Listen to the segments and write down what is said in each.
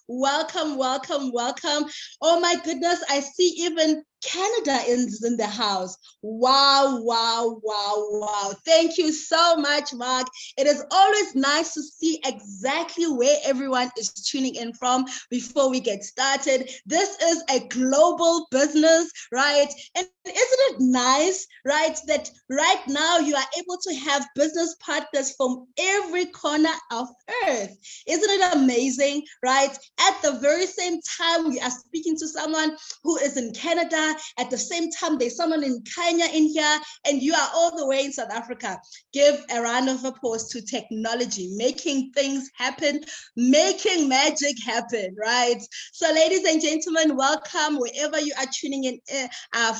Welcome, welcome, welcome. Oh my goodness, I see even Canada is in the house. Wow, wow, wow, wow. Thank you so much, Mark. It is always nice to see exactly where everyone is tuning in from before we get started. This is a global business, right? And isn't it nice, right, that right now you are able to have business partners from every corner of earth? Isn't it amazing, right? At the very same time, we are speaking to someone who is in Canada. At the same time, there's someone in Kenya in here, and you are all the way in South Africa. Give a round of applause to technology, making things happen, making magic happen, right? So, ladies and gentlemen, welcome wherever you are tuning in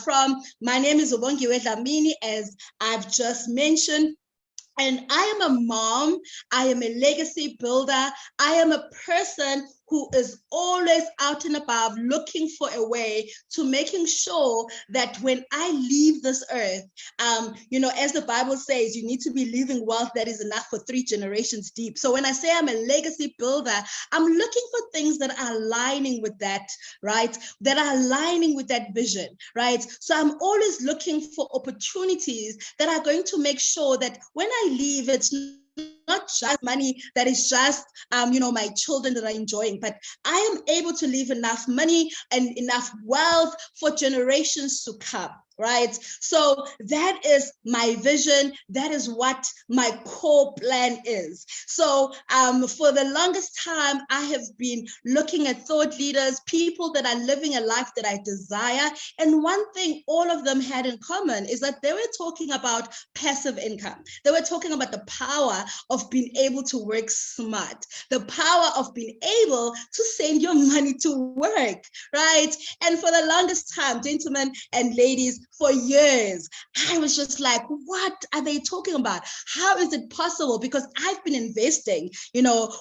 from. My name is Ubongiwe Dlamini, as I've just mentioned. And I am a mom, I am a legacy builder, I am a person who is always out and about looking for a way to making sure that when I leave this earth, as the Bible says, you need to be leaving wealth that is enough for 3 generations deep. So when I say I'm a legacy builder, I'm looking for things that are aligning with that, right? That are aligning with that vision, right? So I'm always looking for opportunities that are going to make sure that when I leave, it's not just money that is just, my children that are enjoying, but I am able to leave enough money and enough wealth for generations to come. Right. So that is my vision. That is what my core plan is. So for the longest time, I have been looking at thought leaders, people that are living a life that I desire. And one thing all of them had in common is that they were talking about passive income. They were talking about the power of being able to work smart, the power of being able to send your money to work. Right. And for the longest time, gentlemen and ladies, for years, I was just like, what are they talking about? How is it possible? Because I've been investing,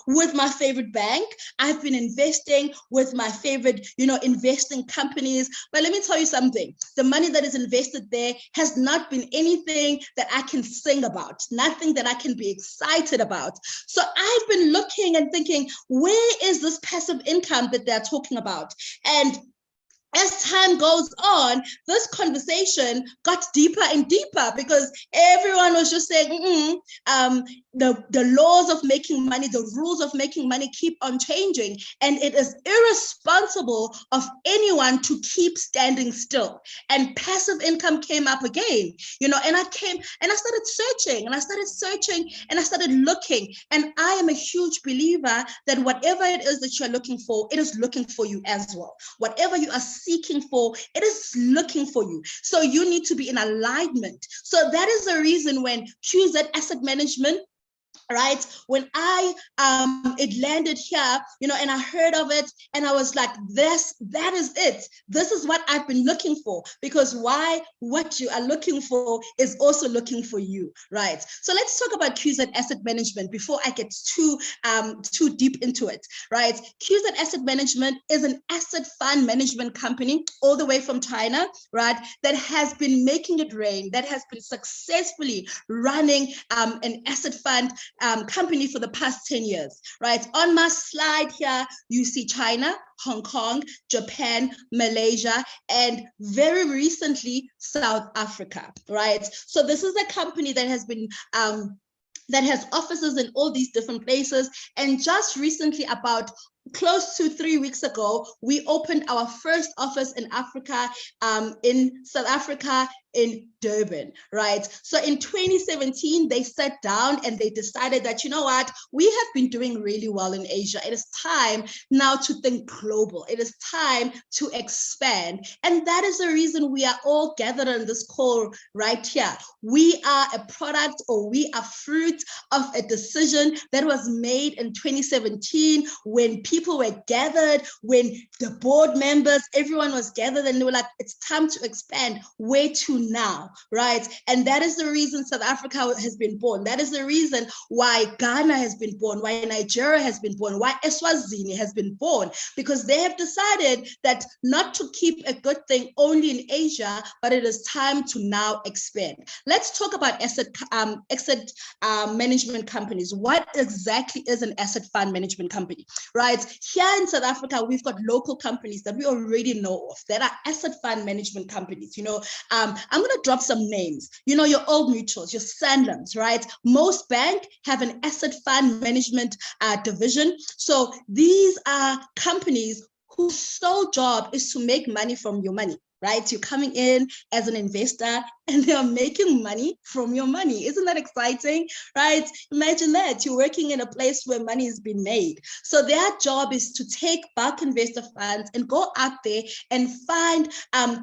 with my favorite bank. I've been investing with my favorite, investing companies. But let me tell you something. The money that is invested there has not been anything that I can sing about, nothing that I can be excited about. So I've been looking and thinking, where is this passive income that they're talking about? And as time goes on, this conversation got deeper and deeper because everyone was just saying, the laws of making money, the rules of making money keep on changing. And it is irresponsible of anyone to keep standing still. And passive income came up again, and I started searching and I started looking. And I am a huge believer that whatever it is that you're looking for, it is looking for you as well. Whatever you are seeking for, it is looking for you. So you need to be in alignment. So that is the reason when QZ Asset Management, right, when it landed here, and I heard of it, and I was like, that is it. This is what I've been looking for, because what you are looking for is also looking for you, right? So let's talk about QZ Asset Management before I get too deep into it, right? QZ Asset Management is an asset fund management company all the way from China, right, that has been making it rain, that has been successfully running an asset fund company for the past 10 years, right? On my slide here, you see China, Hong Kong, Japan, Malaysia, and very recently, South Africa, right? So this is a company that has been that has offices in all these different places. And just recently, about close to 3 weeks ago, we opened our first office in Africa, in South Africa, in Durban, right? So in 2017, they sat down and they decided that, we have been doing really well in Asia. It is time now to think global. It is time to expand. And that is the reason we are all gathered on this call right here. We are a product, or we are fruit of a decision that was made in 2017 when people were gathered, when the board members, everyone was gathered, and they were like, it's time to expand. Where to now, right? And that is the reason South Africa has been born. That is the reason why Ghana has been born, why Nigeria has been born, why Eswatini has been born, because they have decided that not to keep a good thing only in Asia, but it is time to now expand. Let's talk about asset management companies. What exactly is an asset fund management company, right? right? Here in South Africa, we've got local companies that we already know of that are asset fund management companies. I'm going to drop some names. Your Old Mutuals, your Sanlams, right? Most banks have an asset fund management division. So these are companies whose sole job is to make money from your money, right? You're coming in as an investor and they're making money from your money. Isn't that exciting, right? Imagine that you're working in a place where money is being made. So their job is to take bulk investor funds and go out there and find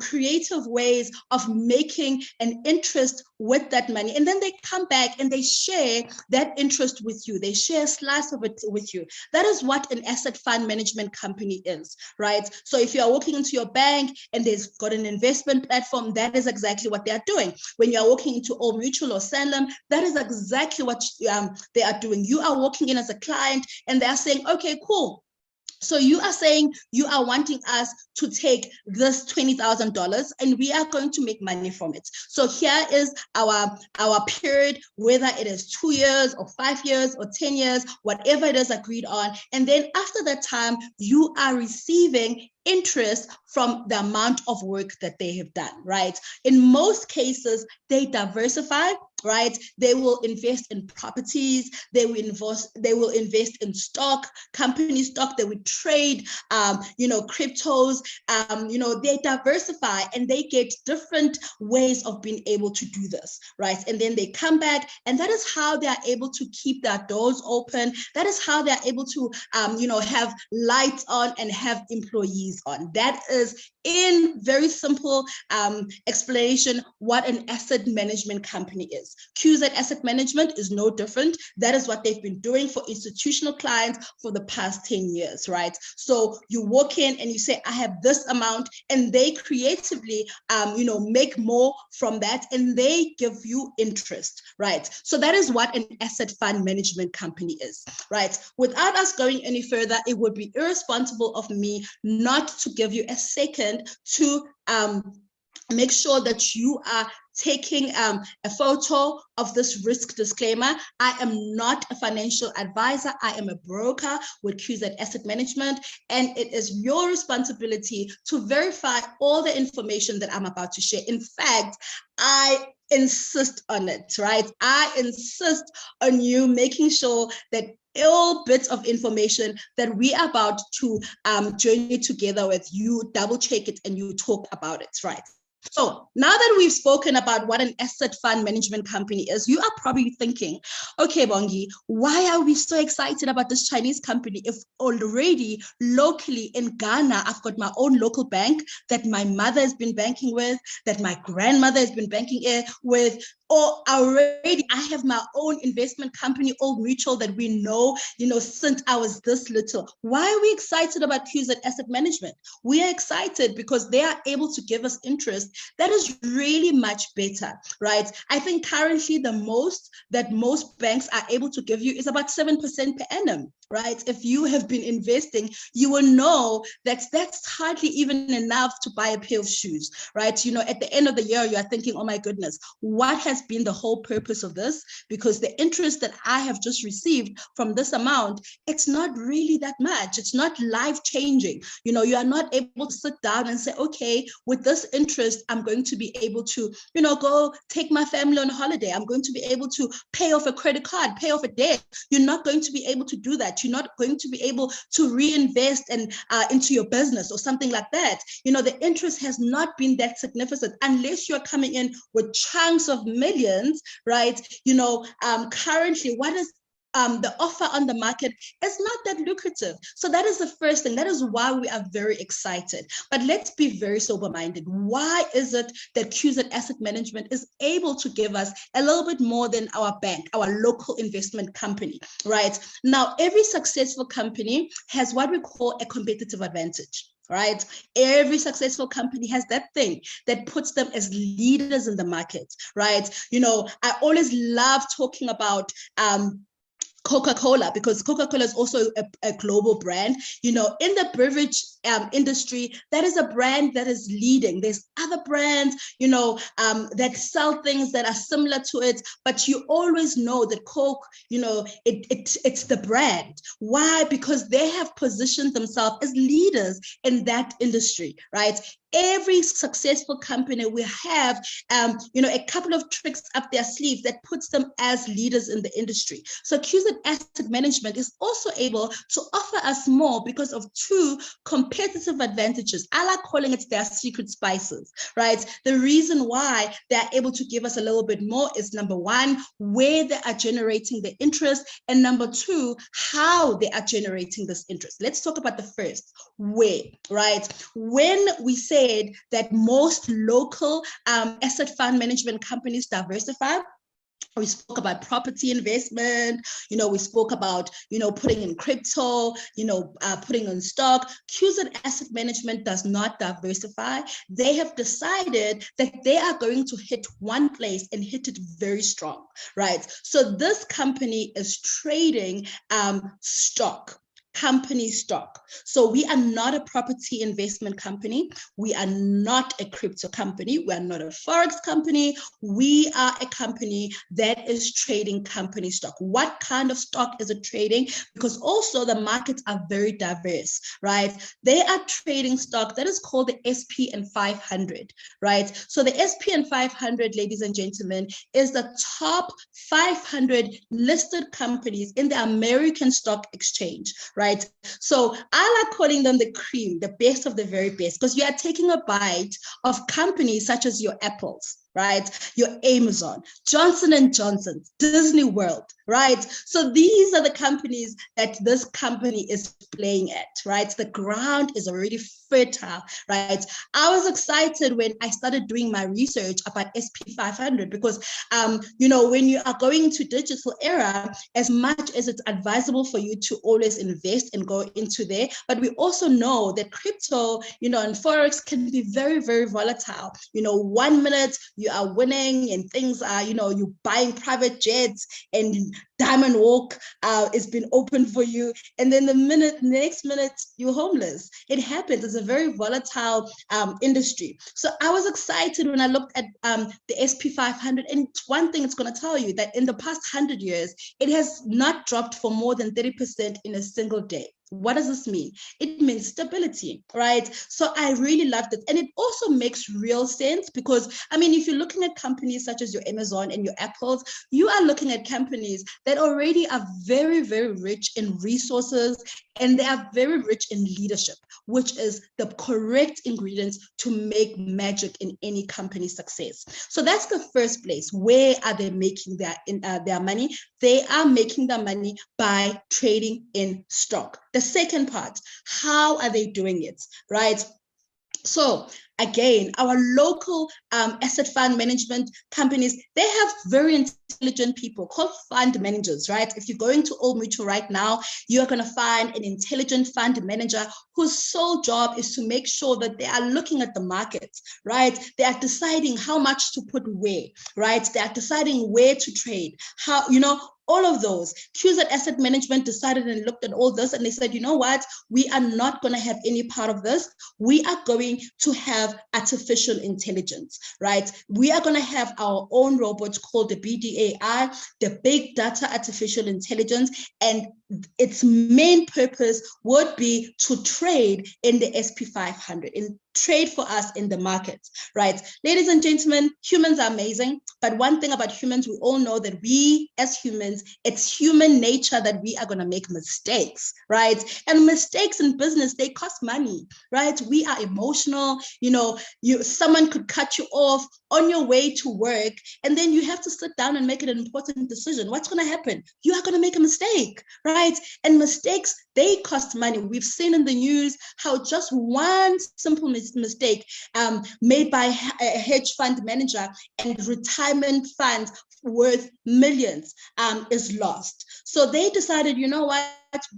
creative ways of making an interest with that money. And then they come back and they share that interest with you. They share a slice of it with you. That is what an asset fund management company is, right? So if you are walking into your bank and there's got an investment platform, that is exactly what they are doing. When you are walking into Old Mutual or Sanlam, that is exactly what they are doing. You are walking in as a client and they are saying, okay, cool. So you are saying you are wanting us to take this $20,000 and we are going to make money from it. So here is our period, whether it is 2 years or 5 years or 10 years, whatever it is agreed on. And then after that time, you are receiving interest from the amount of work that they have done, right? In most cases, they diversify, right? They will invest in properties, they will invest in stock, company stock, they will trade, cryptos, they diversify and they get different ways of being able to do this, right? And then they come back, and that is how they are able to keep their doors open. That is how they are able to, have lights on and have employees on. That is, in very simple explanation, what an asset management company is. QZ Asset Management is no different. That is what they've been doing for institutional clients for the past 10 years, right? So you walk in and you say, I have this amount, and they creatively, make more from that, and they give you interest, right? So that is what an asset fund management company is, right? Without us going any further, it would be irresponsible of me not to give you a second to make sure that you are taking a photo of this risk disclaimer. I am not a financial advisor. I am a broker with QZ Asset Management, and it is your responsibility to verify all the information that I'm about to share. In fact, I insist on it, right? I insist on you making sure that all bits of information that we are about to journey together with, you double check it and you talk about it, right? So now that we've spoken about what an asset fund management company is, you are probably thinking, okay, Bongi, why are we so excited about this Chinese company if already locally in Ghana, I've got my own local bank that my mother has been banking with, that my grandmother has been banking with, or already I have my own investment company, Old Mutual, that we know, since I was this little. Why are we excited about QZ Asset Management? We are excited because they are able to give us interest that is really much better, right? I think currently the most that most banks are able to give you is about 7% per annum, right? If you have been investing, you will know that that's hardly even enough to buy a pair of shoes, right? At the end of the year, you are thinking, oh my goodness, what has been the whole purpose of this? Because the interest that I have just received from this amount, it's not really that much. It's not life-changing. You are not able to sit down and say, okay, with this interest, I'm going to be able to, go take my family on a holiday. I'm going to be able to pay off a credit card, pay off a debt. You're not going to be able to do that. You're not going to be able to reinvest and into your business or something like that. The interest has not been that significant unless you're coming in with chunks of millions, right? Currently, what is the offer on the market is not that lucrative. So that is the first thing. That is why we are very excited. But let's be very sober-minded. Why is it that QZ Asset Management is able to give us a little bit more than our bank, our local investment company, right? Now, every successful company has what we call a competitive advantage. Right? Every successful company has that thing that puts them as leaders in the market, right? I always love talking about Coca-Cola, because Coca-Cola is also a global brand. You know, in the beverage industry, that is a brand that is leading. There's other brands, you know, that sell things that are similar to it, but you always know that Coke, you know, it's the brand. Why? Because they have positioned themselves as leaders in that industry, right? Every successful company will have, you know, a couple of tricks up their sleeve that puts them as leaders in the industry. So QZ Asset Management is also able to offer us more because of two competitive advantages. I like calling it their secret spices, right? The reason why they're able to give us a little bit more is, number one, where they are generating the interest, and number two, how they are generating this interest. Let's talk about the first, where, right? When we said that most local asset fund management companies diversify, we spoke about property investment, you know, we spoke about, you know, putting in crypto, you know, putting in stock. QZ Asset Management does not diversify. They have decided that they are going to hit one place and hit it very strong, right? So this company is trading stock. Company stock. So we are not a property investment company. We are not a crypto company. We are not a Forex company. We are a company that is trading company stock. What kind of stock is it trading? Because also the markets are very diverse, right? They are trading stock that is called the SP and 500, right? So the SP and 500, ladies and gentlemen, is the top 500 listed companies in the American Stock Exchange, right? So I like calling them the cream, the best of the very best, because you are taking a bite of companies such as your Apples, right? Your Amazon, Johnson & Johnson, Disney World, right? So these are the companies that this company is playing at, right? The ground is already fertile, right? I was excited when I started doing my research about SP500 because, you know, when you are going into digital era, as much as it's advisable for you to always invest and go into there, but we also know that crypto, you know, and Forex can be very, very volatile. You know, 1 minute you are winning and things are, you know, you're buying private jets and Diamond Walk has been open for you. And then the next minute, you're homeless. It happens. It's a very volatile industry. So I was excited when I looked at the SP500. And one thing it's going to tell you that in the past 100 years, it has not dropped for more than 30% in a single day. What does this mean? It means stability, right? So I really loved it. And it also makes real sense because, I mean, if you're looking at companies such as your Amazon and your Apples, you are looking at companies that already are very, very rich in resources and they are very rich in leadership, which is the correct ingredients to make magic in any company's success. So that's the first place. Where are they making their money? They are making their money by trading in stock. The second part, how are they doing it, right? So again, our local asset fund management companies, they have very intelligent people called fund managers, right? If you're going to Old Mutual right now, you're going to find an intelligent fund manager whose sole job is to make sure that they are looking at the markets, right? They are deciding how much to put where, right? They are deciding where to trade, how, you know, all of those. QZ Asset Management decided and looked at all this and they said, you know what? We are not going to have any part of this. We are going to have artificial intelligence, right? We are going to have our own robots called the BDAI, the Big Data Artificial Intelligence, and its main purpose would be to trade in the SP500, in trade for us in the markets, right? Ladies and gentlemen, humans are amazing, but one thing about humans, we all know that we as humans, it's human nature that we are going to make mistakes, right? And mistakes in business, they cost money, right? We are emotional, you know, someone could cut you off on your way to work, and then you have to sit down and make an important decision. What's going to happen? You are going to make a mistake, right? And mistakes, they cost money. We've seen in the news how just one simple mistake made by a hedge fund manager and retirement funds worth millions is lost. So they decided, you know what?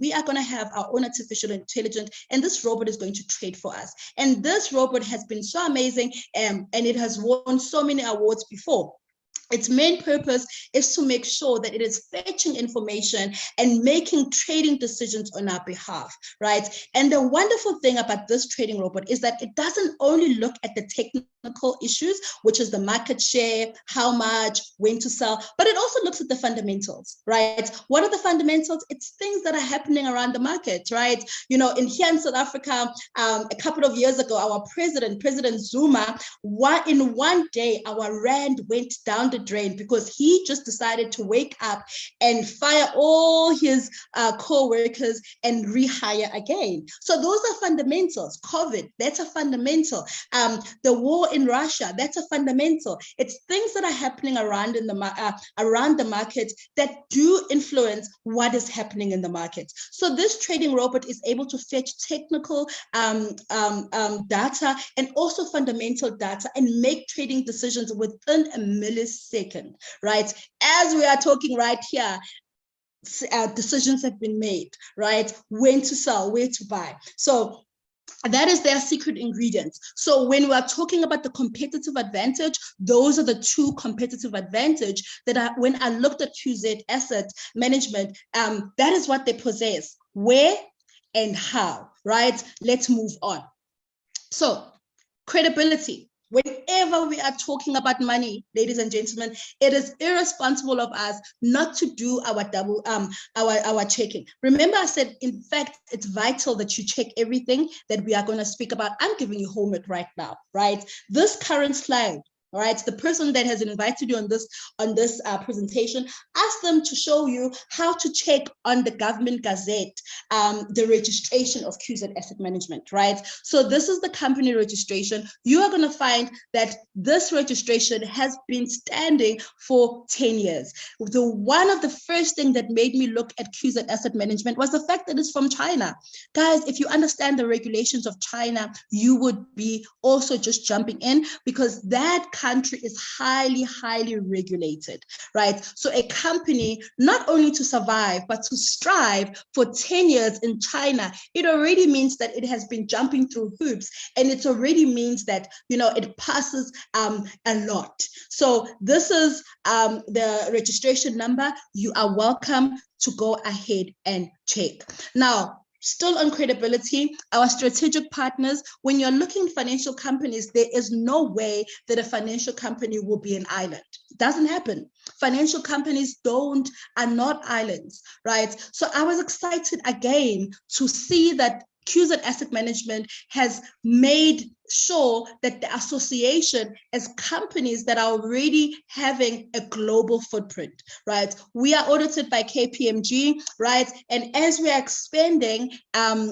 We are going to have our own artificial intelligence, and this robot is going to trade for us. And this robot has been so amazing, and it has won so many awards before. its main purpose is to make sure that it is fetching information and making trading decisions on our behalf, right? And the wonderful thing about this trading robot is that it doesn't only look at the technical issues, which is the market share, how much, when to sell, but it also looks at the fundamentals, right? What are the fundamentals? It's things that are happening around the market, right? You know, here in South Africa, a couple of years ago, our President Zuma, in one day, our rand went down the drain because he just decided to wake up and fire all his co-workers and rehire again. So those are fundamentals. COVID, that's a fundamental. The war in Russia, that's a fundamental. It's things that are happening around the market that do influence what is happening in the market. So this trading robot is able to fetch technical data and also fundamental data and make trading decisions within a millisecond, right? As we are talking right here, decisions have been made, right? When to sell, where to buy. So that is their secret ingredients. So when we are talking about the competitive advantage, those are the two competitive advantage that when I looked at QZ Asset Management, that is what they possess. Where and how, right? Let's move on. So credibility. Whenever we are talking about money, ladies and gentlemen, it is irresponsible of us not to do our checking. Remember, I said, in fact, it's vital that you check everything that we are going to speak about. I'm giving you homework right now, right? This current slide. All right, the person that has invited you on this presentation, ask them to show you how to check on the government gazette the registration of QZ Asset Management, right? So this is the company registration. You are going to find that this registration has been standing for 10 years. One of the first things that made me look at QZ Asset Management was the fact that it's from China. Guys, if you understand the regulations of China, you would be also just jumping in because that country is highly regulated, right? So a company, not only to survive, but to strive for 10 years in China, it already means that it has been jumping through hoops, and it already means that, you know, it passes a lot. So this is the registration number. You are welcome to go ahead and check. Now, still on credibility, our strategic partners, when you're looking at financial companies, there is no way that a financial company will be an island. It doesn't happen. Financial companies are not islands, right? So I was excited again to see that QZ Asset Management has made sure that the association as companies that are already having a global footprint, right? We are audited by KPMG, right? And as we are expanding,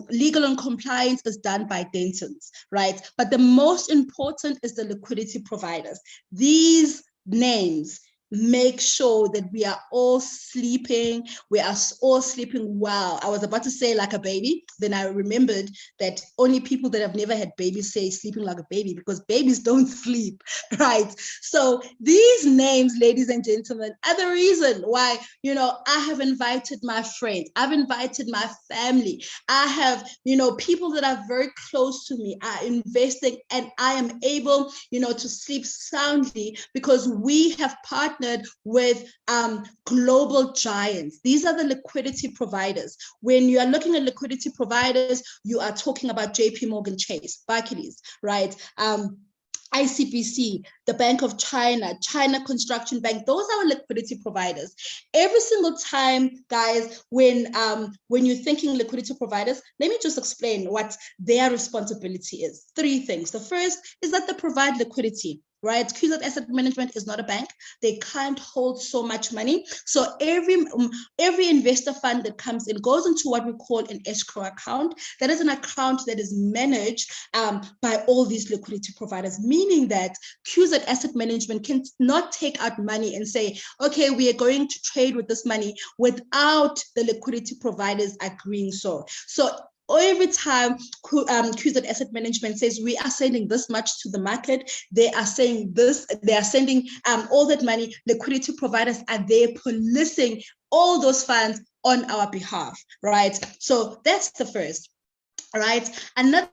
legal and compliance is done by Dentons, right? But the most important is the liquidity providers. These names make sure that we are all sleeping. We are all sleeping well. I was about to say like a baby. Then I remembered that only people that have never had babies say sleeping like a baby, because babies don't sleep, right? So these names, ladies and gentlemen, are the reason why, you know, I have invited my friends. I've invited my family. I have, you know, people that are very close to me are investing, and I am able, you know, to sleep soundly because we have partnered with global giants. These are the liquidity providers. When you are looking at liquidity providers, you are talking about JP Morgan Chase, Barclays, right? ICBC, the Bank of China, China Construction Bank, those are liquidity providers. Every single time, guys, when you're thinking liquidity providers, let me just explain what their responsibility is. 3 things. The first is that they provide liquidity, right? QZ Asset Management is not a bank. They can't hold so much money. So every investor fund that comes in goes into what we call an escrow account. That is an account that is managed by all these liquidity providers, meaning that QZ Asset Management can not take out money and say, okay, we are going to trade with this money without the liquidity providers agreeing so. So every time QZ Asset Management says we are sending this much to the market, they are saying this, they are sending all that money. Liquidity providers are there policing all those funds on our behalf, right? So that's the first, right? Another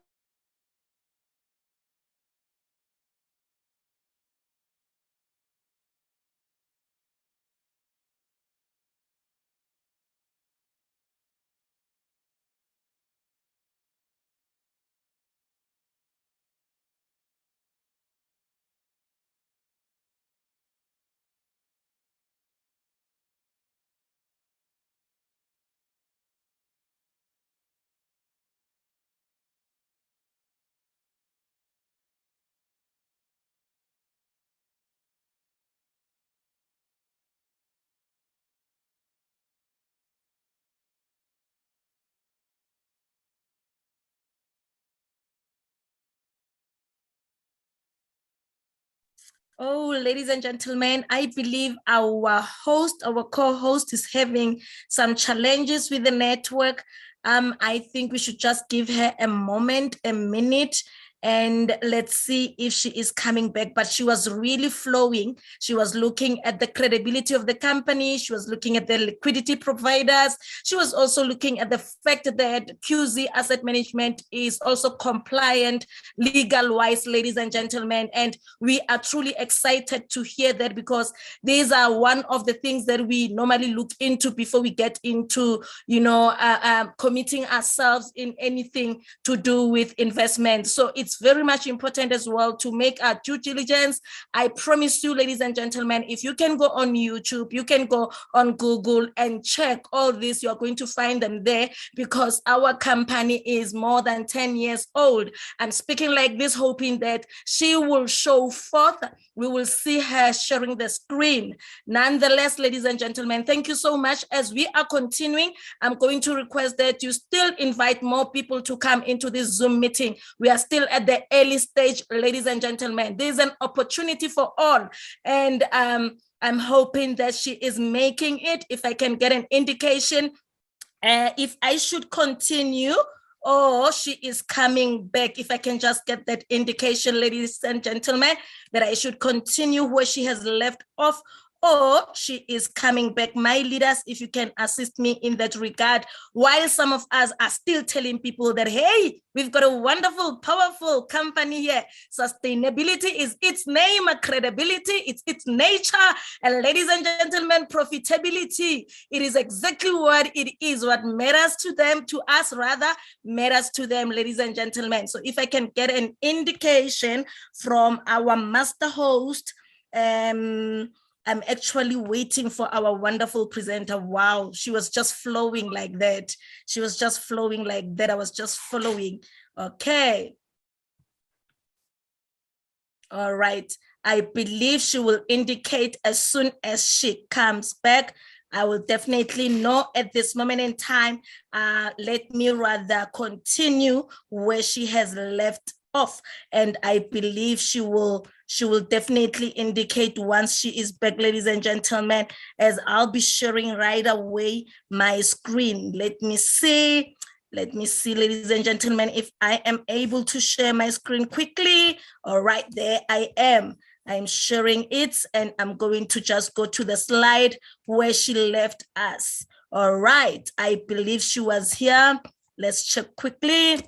Oh, ladies and gentlemen, I believe our co-host is having some challenges with the network. I think we should just give her a moment, a minute, and let's see if she is coming back. But she was really flowing. She was looking at the credibility of the company. She was looking at the liquidity providers. She was also looking at the fact that QZ Asset Management is also compliant legal-wise, ladies and gentlemen. And we are truly excited to hear that, because these are one of the things that we normally look into before we get into, committing ourselves in anything to do with investment. So it's very much important as well to make our due diligence. I promise you, ladies and gentlemen, if you can go on YouTube, you can go on Google and check all this, you're going to find them there, because our company is more than 10 years old. I'm speaking like this, hoping that she will show forth. We will see her sharing the screen. Nonetheless, ladies and gentlemen, thank you so much. As we are continuing, I'm going to request that you still invite more people to come into this Zoom meeting. We are still at the early stage, ladies and gentlemen. There's an opportunity for all. And I'm hoping that she is making it. If I can get an indication, if I should continue, or she is coming back. If I can just get that indication, ladies and gentlemen, that I should continue where she has left off, or she is coming back. My leaders, if you can assist me in that regard, while some of us are still telling people that, hey, we've got a wonderful, powerful company here. Sustainability is its name, credibility, it's its nature. And ladies and gentlemen, profitability, it is exactly what it is. What matters to them, to us rather, matters to them, ladies and gentlemen. So if I can get an indication from our master host, I'm actually waiting for our wonderful presenter. Wow, she was just flowing like that. She was just flowing like that. I was just following. Okay. All right. I believe she will indicate as soon as she comes back. I will definitely know at this moment in time. Let me rather continue where she has left off, and I believe she will definitely indicate once she is back, ladies and gentlemen, as I'll be sharing right away my screen. Let me see, ladies and gentlemen, if I am able to share my screen quickly. All right, there I am. I'm sharing it, and I'm going to just go to the slide where she left us. All right, I believe she was here. Let's check quickly.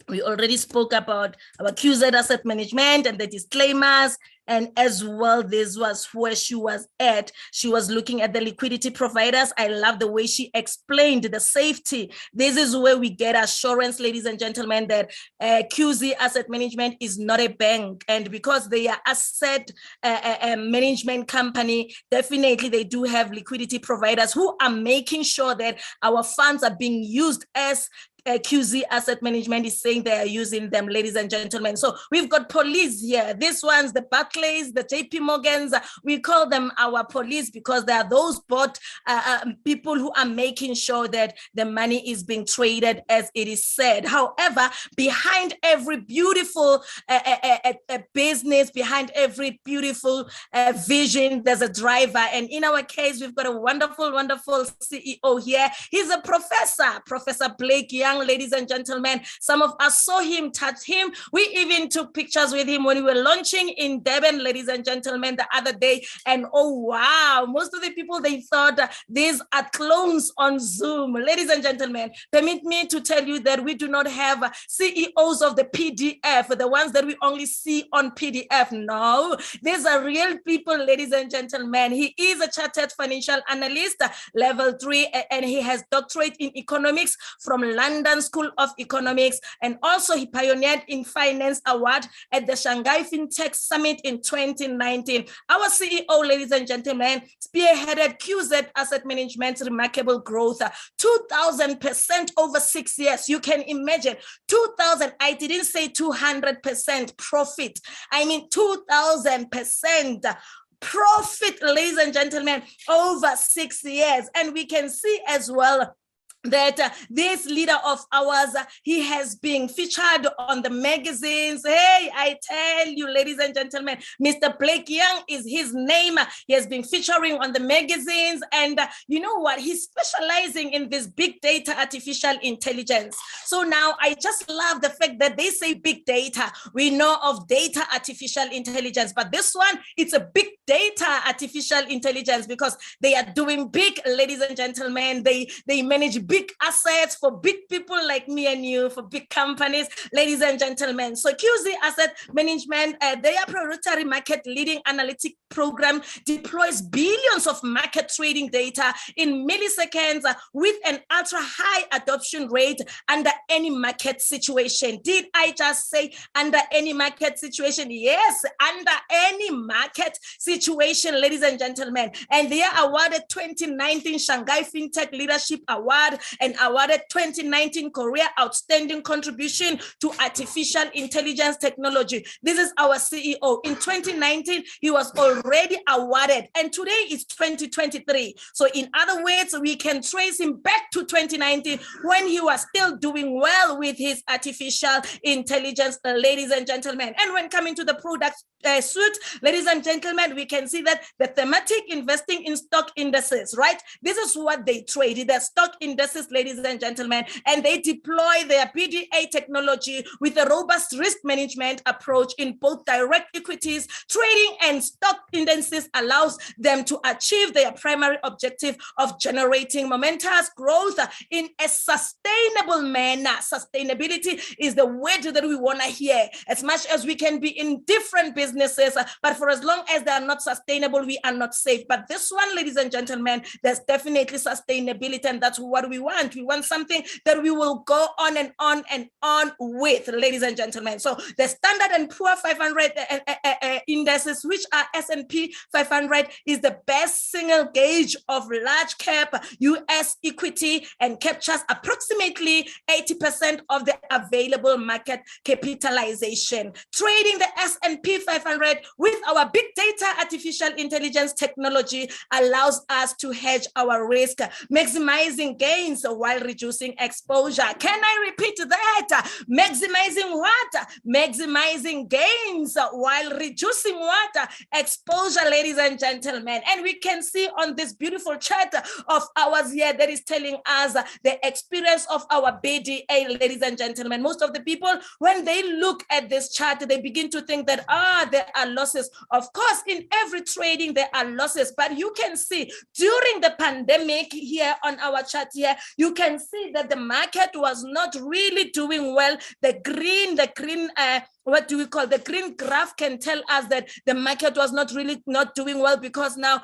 We already spoke about our QZ Asset Management and the disclaimers, and as well, this was where she was at. She was looking at the liquidity providers. I love the way she explained the safety. This is where we get assurance, ladies and gentlemen, that QZ Asset Management is not a bank, and because they are asset management company, definitely they do have liquidity providers who are making sure that our funds are being used as QZ Asset Management is saying they are using them, ladies and gentlemen. So we've got police here. These ones, the Barclays, the JP Morgans, we call them our police because they are those bot people who are making sure that the money is being traded as it is said. However, behind every beautiful business, behind every beautiful vision, there's a driver. And in our case, we've got a wonderful, wonderful CEO here. He's a professor, Professor Blake Young, ladies and gentlemen. Some of us saw him, touched him. We even took pictures with him when we were launching in Durban, ladies and gentlemen, the other day. And oh, wow, most of the people, they thought these are clones on Zoom. Ladies and gentlemen, permit me to tell you that we do not have CEOs of the PDF, the ones that we only see on PDF. No, these are real people, ladies and gentlemen. He is a chartered financial analyst, level 3, and he has doctorate in economics from London School of Economics, and also he pioneered in Finance Award at the Shanghai FinTech Summit in 2019. Our CEO, ladies and gentlemen, spearheaded QZ Asset Management's remarkable growth, 2,000% over 6 years. You can imagine 2,000. I didn't say 200% profit. I mean 2,000% profit, ladies and gentlemen, over 6 years. And we can see as well that this leader of ours, he has been featured on the magazines. Hey, I tell you, ladies and gentlemen, Mr. Blake Young is his name. He has been featuring on the magazines, and you know what? He's specializing in this big data, artificial intelligence. So now I just love the fact that they say big data. We know of data, artificial intelligence, but this one, it's a big data, artificial intelligence, because they are doing big, ladies and gentlemen. They manage big assets for big people like me and you, for big companies, ladies and gentlemen. So QZ Asset Management, their proprietary market leading analytic program deploys billions of market trading data in milliseconds with an ultra high adoption rate under any market situation. Did I just say under any market situation? Yes, under any market situation, ladies and gentlemen. And they are awarded 2019 Shanghai FinTech Leadership Award and awarded 2019 Korea Outstanding Contribution to Artificial Intelligence Technology. This is our CEO. In 2019, he was already awarded, and today is 2023. So in other words, we can trace him back to 2019 when he was still doing well with his artificial intelligence, ladies and gentlemen. And when coming to the product suite, ladies and gentlemen, we can see that the thematic investing in stock indices, right? This is what they trade, the stock indices, ladies and gentlemen, and they deploy their BDA technology with a robust risk management approach in both direct equities trading and stock indices allows them to achieve their primary objective of generating momentous growth in a sustainable manner. Sustainability is the word that we want to hear. As much as we can be in different businesses, but for as long as they are not sustainable, we are not safe. But this one, ladies and gentlemen, there's definitely sustainability, and that's what we want. We want something that we will go on and on and on with, ladies and gentlemen. So the Standard and Poor 500 indices, which are S&P 500, is the best single gauge of large cap US equity and captures approximately 80% of the available market capitalization. Trading the S&P 500 with our big data artificial intelligence technology allows us to hedge our risk, maximizing gains while reducing exposure. Can I repeat that? Maximizing what? Maximizing gains while reducing what? Exposure, ladies and gentlemen. And we can see on this beautiful chart of ours here that is telling us the experience of our BDA, ladies and gentlemen. Most of the people, when they look at this chart, they begin to think that, there are losses. Of course, in every trading, there are losses, but you can see during the pandemic here on our chart here, you can see that the market was not really doing well. The green, what do we call the green graph can tell us that the market was not doing well because now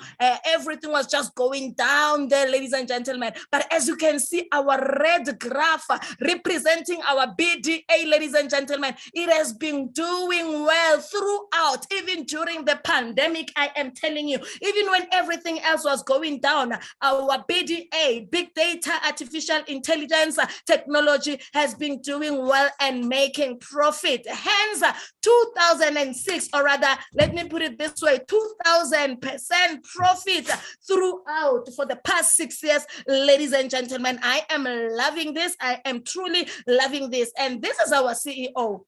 everything was just going down there, ladies and gentlemen. But as you can see, our red graph representing our BDA, ladies and gentlemen, it has been doing well throughout, even during the pandemic. I am telling you, even when everything else was going down, our BDA, big data, artificial intelligence technology has been doing well and making profit. Hence, 2006, or rather, let me put it this way, 2000% profit throughout for the past 6 years, ladies and gentlemen. I am loving this. I am truly loving this. And this is our CEO,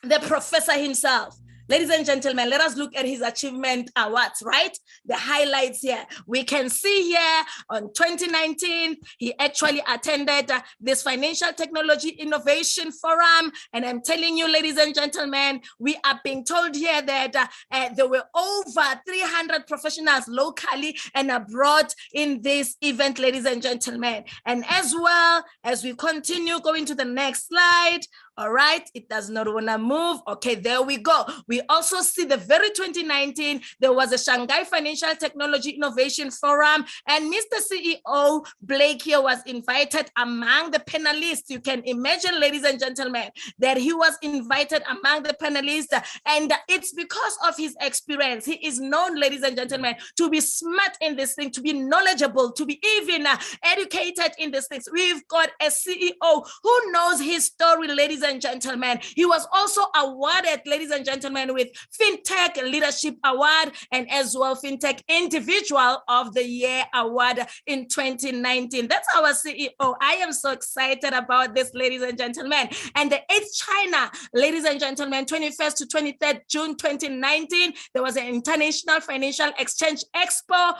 the professor himself. Ladies and gentlemen, let us look at his achievement awards, right? The highlights here. We can see here on 2019, he actually attended this Financial Technology Innovation Forum. And I'm telling you, ladies and gentlemen, we are being told here that there were over 300 professionals locally and abroad in this event, ladies and gentlemen. And as well as we continue going to the next slide, all right, it does not want to move. Okay, there we go. We also see the very 2019, there was a Shanghai Financial Technology Innovation Forum, and Mr. CEO Blake here was invited among the panelists. You can imagine, ladies and gentlemen, that he was invited among the panelists, and it's because of his experience. He is known, ladies and gentlemen, to be smart in this thing, to be knowledgeable, to be even educated in this thing. We've got a CEO who knows his story, ladies and gentlemen. He was also awarded, ladies and gentlemen, with FinTech Leadership Award and as well FinTech Individual of the Year Award in 2019. That's our CEO. I am so excited about this, ladies and gentlemen. And the 8th China, ladies and gentlemen, 21st to 23rd June 2019, there was an International Financial Exchange Expo,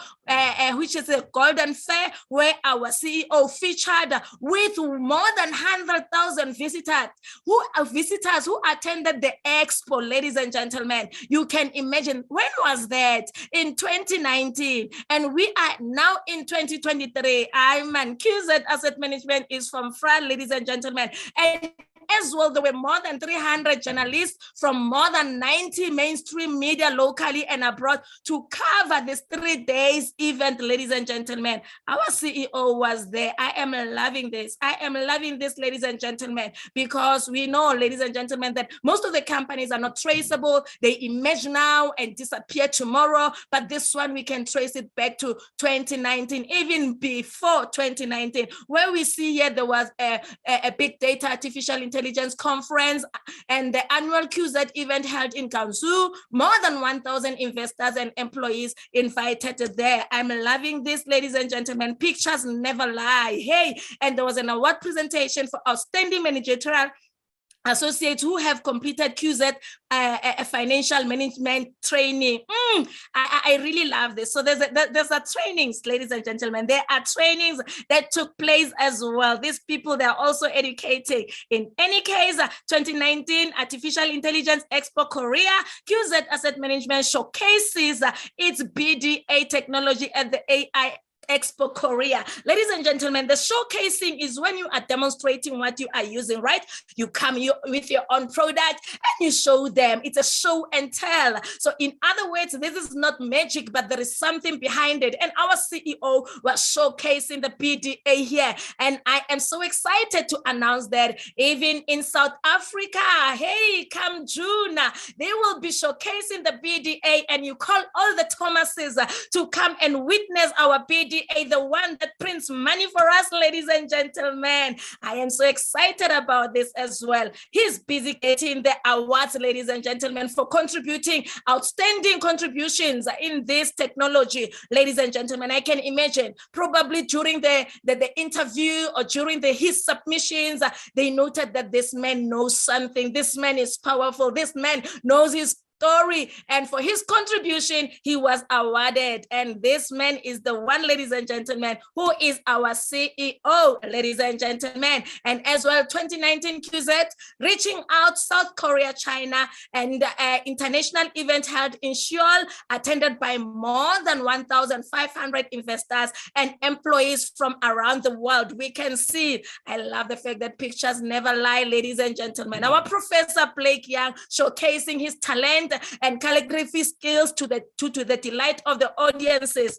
which is a Golden Fair, where our CEO featured with more than 100,000 visitors who attended the expo, ladies and gentlemen. You can imagine, when was that? In 2019, and we are now in 2023. QZ Asset Management is from France, ladies and gentlemen. And as well, there were more than 300 journalists from more than 90 mainstream media locally and abroad to cover this 3 days event, ladies and gentlemen. Our CEO was there. I am loving this. I am loving this, ladies and gentlemen, because we know, ladies and gentlemen, that most of the companies are not traceable. They emerge now and disappear tomorrow. But this one, we can trace it back to 2019, even before 2019, where we see here there was a big data artificial intelligence conference and the annual QZ event held in Gansu. More than 1,000 investors and employees invited there. I'm loving this, ladies and gentlemen. Pictures never lie. Hey, and there was an award presentation for outstanding managerial associates who have completed QZ financial management training. I really love this. So there's a trainings, ladies and gentlemen. There are trainings that took place as well. These people, they're also educating. In any case, 2019 Artificial Intelligence Expo Korea, QZ Asset Management showcases its BDA technology at the AI Expo Korea. Ladies and gentlemen, the showcasing is when you are demonstrating what you are using, right? You come with your own product and you show them. It's a show and tell. So in other words, this is not magic, but there is something behind it. And our CEO was showcasing the BDA here. And I am so excited to announce that even in South Africa, hey, come June, they will be showcasing the BDA, and you call all the Thomases to come and witness our BDA, the one that prints money for us, ladies and gentlemen. I am so excited about this as well. He's busy getting the awards, ladies and gentlemen, for contributing outstanding contributions in this technology, ladies and gentlemen. I can imagine probably during the interview or during his submissions, they noted that this man knows something. This man is powerful. This man knows his story, and for his contribution he was awarded. And this man is the one, ladies and gentlemen, who is our CEO, ladies and gentlemen. And as well, 2019 QZ reaching out South Korea, China, and international event held in Seoul, attended by more than 1,500 investors and employees from around the world. We can see, I love the fact that pictures never lie, ladies and gentlemen. Our Professor Blake Young showcasing his talent and calligraphy skills to the delight of the audiences.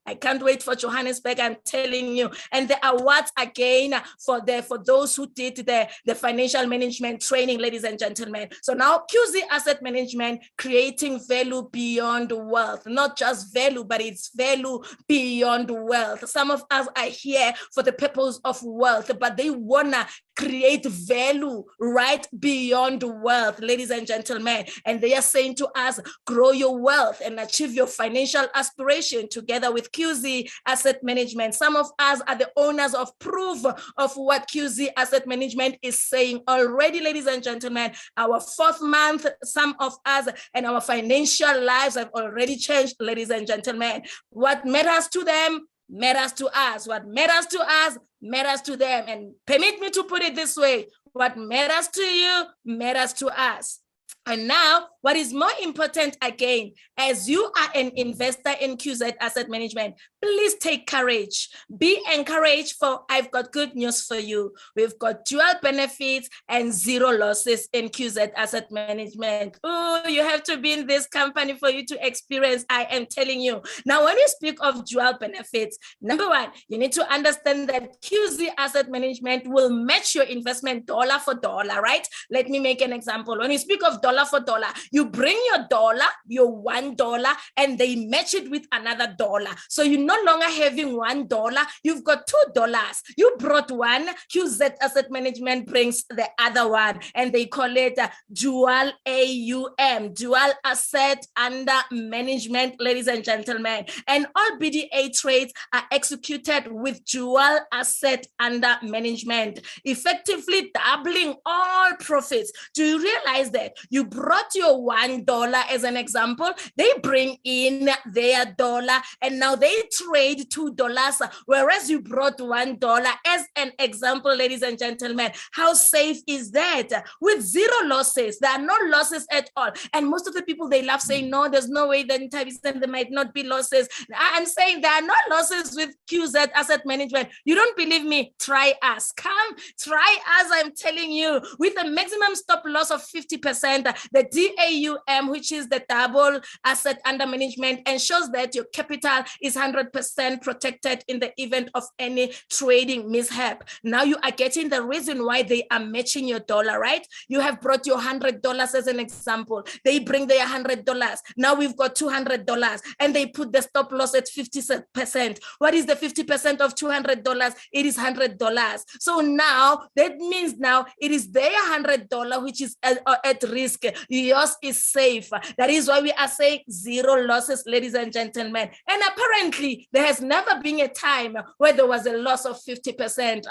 I can't wait for Johannesburg, I'm telling you. And the awards again for those who did the financial management training, ladies and gentlemen. So now QZ Asset Management, creating value beyond wealth. Not just value, but it's value beyond wealth. Some of us are here for the purpose of wealth, but they wanna create value right beyond wealth, ladies and gentlemen. And they are saying to us, grow your wealth and achieve your financial aspiration together with QZ Asset Management. Some of us are the owners of proof of what QZ Asset Management is saying already, ladies and gentlemen. Our 4th month, some of us and our financial lives have already changed, ladies and gentlemen. What matters to them matters to us. What matters to us matters to them. And permit me to put it this way: what matters to you matters to us. And now, what is more important again, as you are an investor in QZ Asset Management, please take courage. Be encouraged, for I've got good news for you. We've got dual benefits and 0 losses in QZ Asset Management. Oh, you have to be in this company for you to experience, I am telling you. Now, when you speak of dual benefits, number one, you need to understand that QZ Asset Management will match your investment dollar for dollar, right? Let me make an example. When you speak of dollar dollar for dollar. You bring your dollar, your $1, and they match it with another dollar. So you're no longer having $1, you've got $2. You brought one, QZ Asset Management brings the other one, and they call it dual AUM, dual asset under management, ladies and gentlemen. And all BDA trades are executed with dual asset under management, effectively doubling all profits. Do you realize that you brought your $1 as an example? They bring in their dollar, and now they trade $2, whereas you brought $1 as an example, ladies and gentlemen. How safe is that? With zero losses. There are no losses at all. And most of the people, they love saying, no, there's no way that in Tavistan there might not be losses. I'm saying there are no losses with QZ Asset Management. You don't believe me? Try us. Come, try us, I'm telling you. With a maximum stop loss of 50%, the DAUM, which is the double asset under management, ensures that your capital is 100% protected in the event of any trading mishap. Now you are getting the reason why they are matching your dollar, right? You have brought your $100 as an example. They bring their $100. Now we've got $200, and they put the stop loss at 50%. What is the 50% of $200? It is $100. So now that means now it is their $100 which is at risk. Yours is safe. That is why we are saying zero losses, ladies and gentlemen. And apparently there has never been a time where there was a loss of 50%.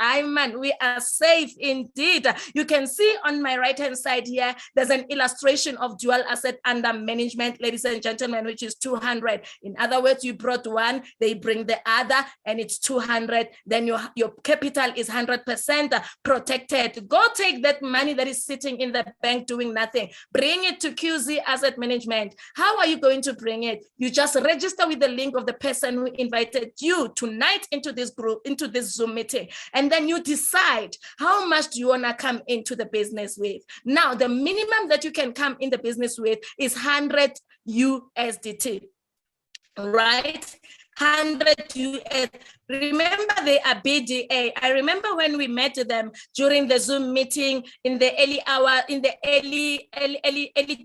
We are safe indeed. You can see on my right hand side here, there's an illustration of dual asset under management, ladies and gentlemen, which is 200. In other words, you brought one, they bring the other, and it's 200. Then your capital is 100% protected. Go take that money that is sitting in the bank doing nothing. Bring it to QZ Asset Management. How are you going to bring it? You just register with the link of the person who invited you tonight into this group, into this Zoom meeting. And then you decide how much do you want to come into the business with. Now, the minimum that you can come in the business with is 100 USDT, right? 100 US. Remember, they are BDA. I remember when we met them during the Zoom meeting in the early hour, in the early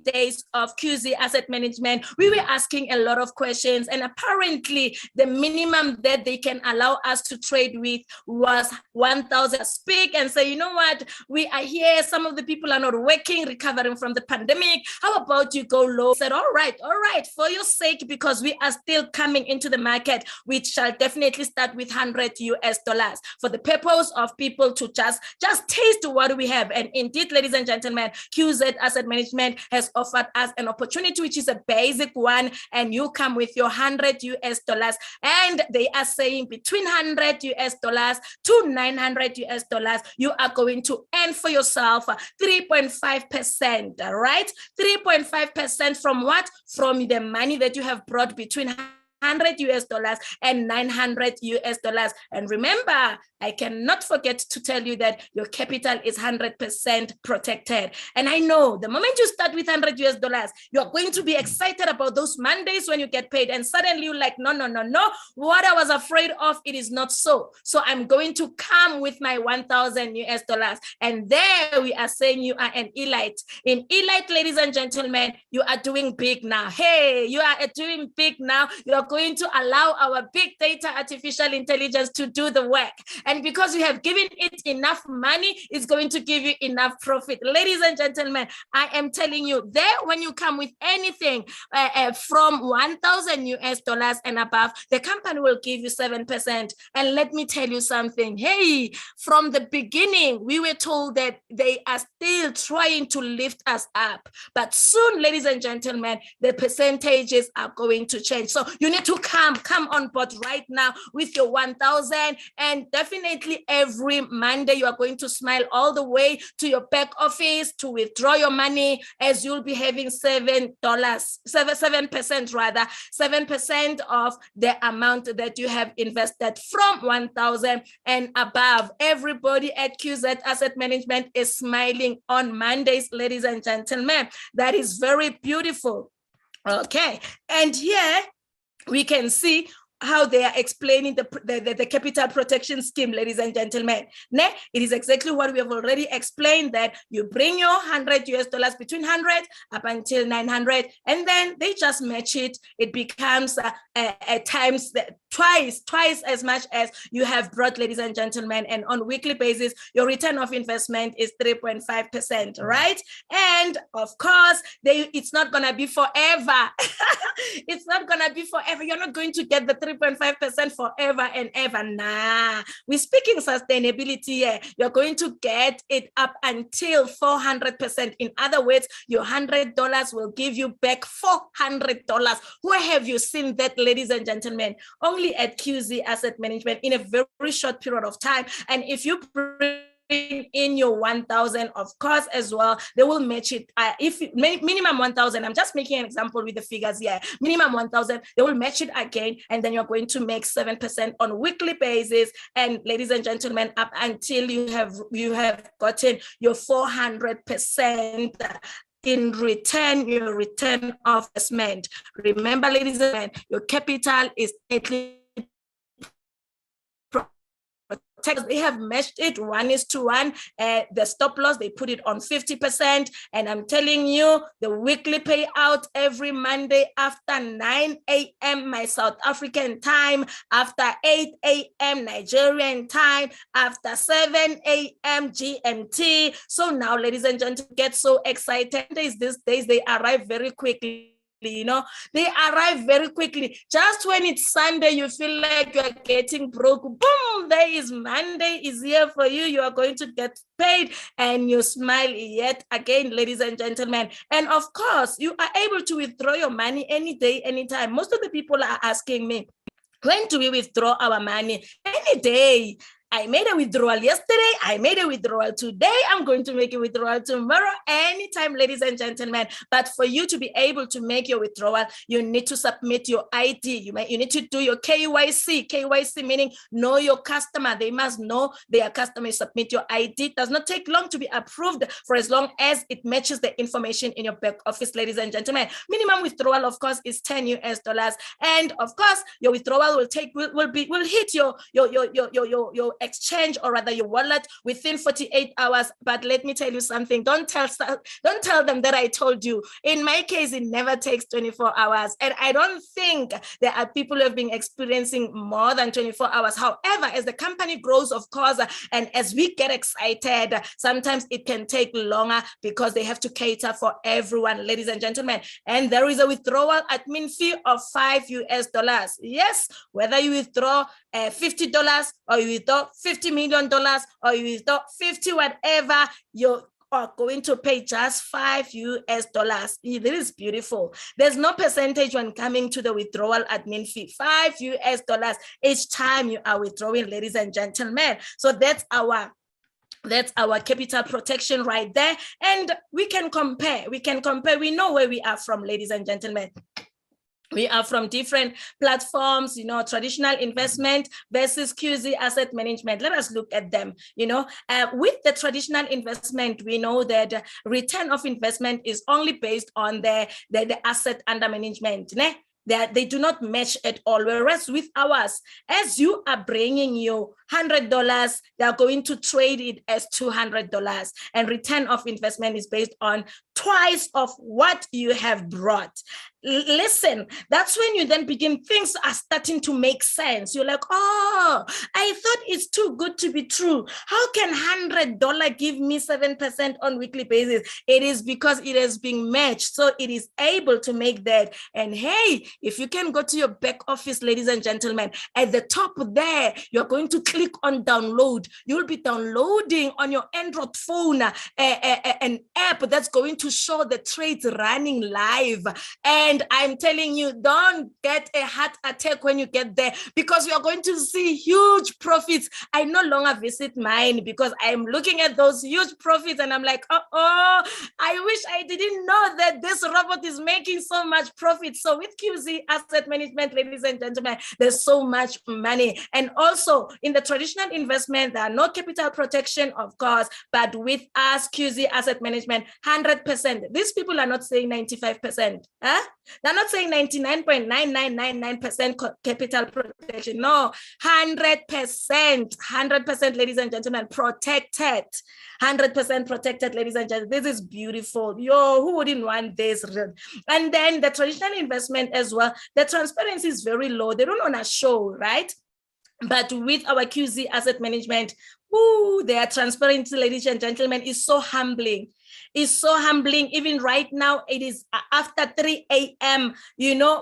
days of QZ Asset Management. We were asking a lot of questions, and apparently the minimum that they can allow us to trade with was 1,000. Speak and say, you know what, we are here. Some of the people are not working, recovering from the pandemic. How about you go low? I said, all right, for your sake, because we are still coming into the market, we shall definitely start with 100 US dollars for the purpose of people to just taste what we have. And indeed, ladies and gentlemen, QZ Asset Management has offered us an opportunity, which is a basic one, and you come with your 100 US dollars, and they are saying between 100 US dollars to 900 US dollars, you are going to earn for yourself 3.5%, right? 3.5% from what? From the money that you have brought between 100 US dollars and 900 US dollars. And remember, I cannot forget to tell you that your capital is 100% protected. And I know the moment you start with 100 US dollars, you're going to be excited about those Mondays when you get paid. And suddenly you're like, no. What I was afraid of, it is not so. So I'm going to come with my 1,000 US dollars. And there we are saying you are an elite. In elite, ladies and gentlemen, you are doing big now. Hey, you are doing big now. You are going to allow our big data artificial intelligence to do the work. And because you have given it enough money, it's going to give you enough profit. Ladies and gentlemen, I am telling you, there when you come with anything from 1,000 US dollars and above, the company will give you 7%. And let me tell you something. Hey, from the beginning, we were told that they are still trying to lift us up. But soon, ladies and gentlemen, the percentages are going to change. So you need to come on board right now with your 1,000, and definitely every Monday you are going to smile all the way to your back office to withdraw your money, as you'll be having $7% rather, 7% of the amount that you have invested from 1,000 and above. Everybody at QZ Asset Management is smiling on Mondays, ladies and gentlemen. That is very beautiful. Okay, and here we can see how they are explaining the capital protection scheme, ladies and gentlemen. It is exactly what we have already explained, that you bring your $100 between 100 up until 900, and then they just match it. It becomes at times twice as much as you have brought, ladies and gentlemen. And on a weekly basis, your return of investment is 3.5%, right? And of course, it's not gonna be forever. It's not gonna be forever. You're not going to get the 3.5% forever and ever. Nah, we're speaking sustainability here. You're going to get it up until 400%. In other words, your $100 will give you back $400. Where have you seen that, ladies and gentlemen? Only at QZ Asset Management in a very short period of time. And if you bring in your 1,000, of course, as well, they will match it. If minimum 1,000, I'm just making an example with the figures here. Minimum 1,000, they will match it again, and then you're going to make 7% on a weekly basis. And ladies and gentlemen, up until you have gotten your 400% in return, your return of investment. Remember, ladies and gentlemen, your capital is they have matched it 1:1. The stop loss, they put it on 50%. And I'm telling you, the weekly payout every Monday after 9 a.m. my South African time, after 8 a.m. Nigerian time, after 7 a.m. GMT. So now, ladies and gentlemen, get so excited. These days, they arrive very quickly. They arrive very quickly. Just when it's Sunday, you feel like you're getting broke. Boom, there is Monday is here for you. You are going to get paid, and you smile yet again, ladies and gentlemen. And of course, you are able to withdraw your money any day, anytime. Most of the people are asking me, when do we withdraw our money? Any day. I made a withdrawal yesterday. I made a withdrawal today. I'm going to make a withdrawal tomorrow, anytime, ladies and gentlemen. But for you to be able to make your withdrawal, you need to submit your ID. You need to do your KYC. KYC meaning know your customer. They must know their customer. You submit your ID. It does not take long to be approved, for as long as it matches the information in your back office, ladies and gentlemen. Minimum withdrawal, of course, is $10. And of course, your withdrawal will hit your exchange, or rather your wallet, within 48 hours. But let me tell you something. Don't tell them that I told you. In my case, it never takes 24 hours. And I don't think there are people who have been experiencing more than 24 hours. However, as the company grows, of course, and as we get excited, sometimes it can take longer because they have to cater for everyone, ladies and gentlemen. And there is a withdrawal admin fee of $5. Yes, whether you withdraw $50 or you withdraw $50 million or you withdraw 50 whatever, you are going to pay just $5. It is beautiful. There's no percentage when coming to the withdrawal admin fee. $5 each time you are withdrawing, ladies and gentlemen. So that's our capital protection right there. And we can compare. We know where we are from, ladies and gentlemen. We are from different platforms, traditional investment versus QZ asset management. Let us look at them. With the traditional investment, we know that return of investment is only based on the asset under management. They do not match at all. Whereas with ours, as you are bringing your $100, they are going to trade it as $200. And return of investment is based on twice of what you have brought. Listen, that's when you then begin, things are starting to make sense. You're like, oh, I thought it's too good to be true. How can $100 give me 7% on weekly basis? It is because it has been matched. So it is able to make that. And hey, if you can go to your back office, ladies and gentlemen, at the top there, you're going to click on download. You'll be downloading on your Android phone an app that's going to show the trades running live. And I'm telling you, don't get a heart attack when you get there, because you are going to see huge profits. I no longer visit mine because I'm looking at those huge profits and I'm like, I wish I didn't know that this robot is making so much profit. So with QZ Asset Management, ladies and gentlemen, there's so much money. And also in the traditional investment, there are no capital protection, of course, but with us, QZ Asset Management, 100%. These people are not saying 95%. Huh? They're not saying 99.9999% capital protection. No, 100%, 100%, ladies and gentlemen, protected. 100% protected, ladies and gentlemen. This is beautiful. Yo, who wouldn't want this? And then the traditional investment as well, the transparency is very low. They don't want to show, right? But with our QZ Asset Management, their transparency, ladies and gentlemen, is so humbling. It's so humbling. Even right now, it is after 3 a.m.,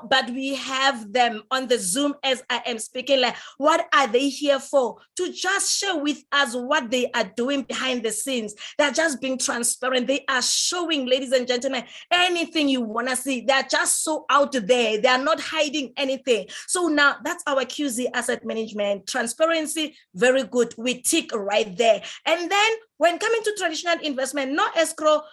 but we have them on the Zoom as I am speaking. Like, what are they here for? To just share with us what they are doing behind the scenes. They're just being transparent. They are showing, ladies and gentlemen, anything you want to see. They're just so out there. They are not hiding anything. So now that's our QZ Asset Management. Transparency, very good. We tick right there. And then when coming to traditional investment, no escrow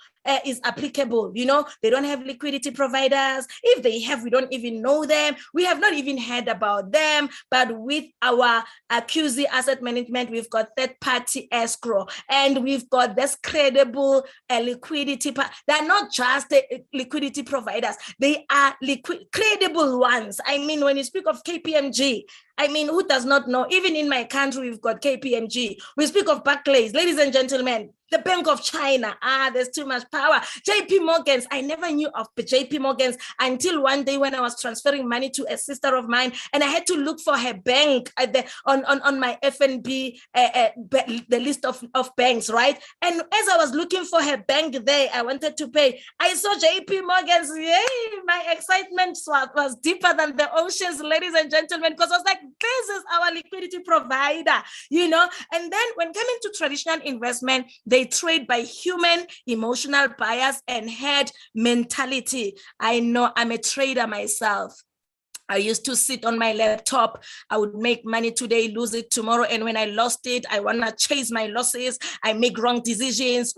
is applicable. They don't have liquidity providers. If they have, we don't even know them. We have not even heard about them. But with our QZ Asset Management, we've got third-party escrow, and we've got this credible liquidity. They're not just liquidity providers. They are credible ones. I mean, when you speak of KPMG, who does not know? Even in my country, we've got KPMG. We speak of Barclays, ladies and gentlemen, the Bank of China. There's too much power. JP Morgan's. I never knew of JP Morgan's until one day when I was transferring money to a sister of mine, and I had to look for her bank on my FNB, the list of banks, right? And as I was looking for her bank there, I wanted to pay. I saw JP Morgan's. Yay! My excitement was deeper than the oceans, ladies and gentlemen, because I was like, this is our liquidity provider, And then when coming to traditional investment, they trade by human, emotional bias and herd mentality. I know, I'm a trader myself. I used to sit on my laptop. I would make money today, lose it tomorrow. And when I lost it, I want to chase my losses. I make wrong decisions.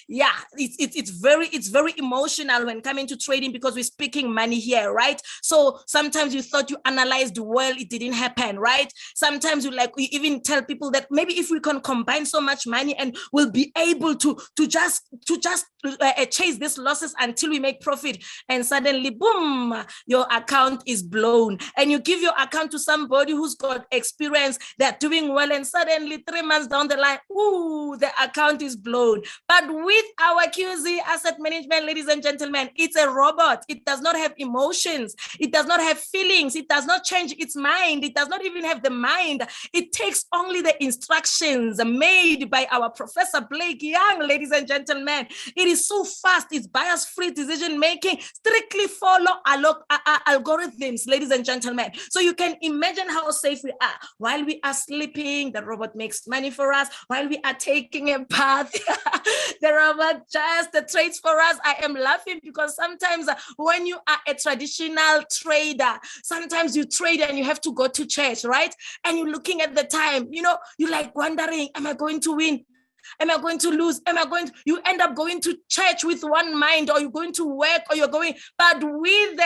It's very emotional when coming to trading, because we're speaking money here, right? So sometimes you thought you analyzed well, it didn't happen, right? Sometimes we even tell people that maybe if we can combine so much money and we'll be able to just chase these losses until we make profit, and suddenly, boom, your account is blown. And you give your account to somebody who's got experience, they're doing well, and suddenly 3 months down the line, the account is blown. But with our QZ Asset Management, ladies and gentlemen, it's a robot. It does not have emotions. It does not have feelings. It does not change its mind. It does not even have the mind. It takes only the instructions made by our Professor Blake Young, ladies and gentlemen. It is so fast. It's bias-free decision making. Strictly follow algorithms, ladies and gentlemen. So you can imagine how safe we are. While we are sleeping, the robot makes money for us. While we are taking a bath, the robot just trades for us. I am laughing because sometimes when you are a traditional trader, sometimes you trade and you have to go to church, right? And you're looking at the time, you're like wondering, am I going to win? Am I going to lose? You end up going to church with one mind, or you're going to work, or you're going, but with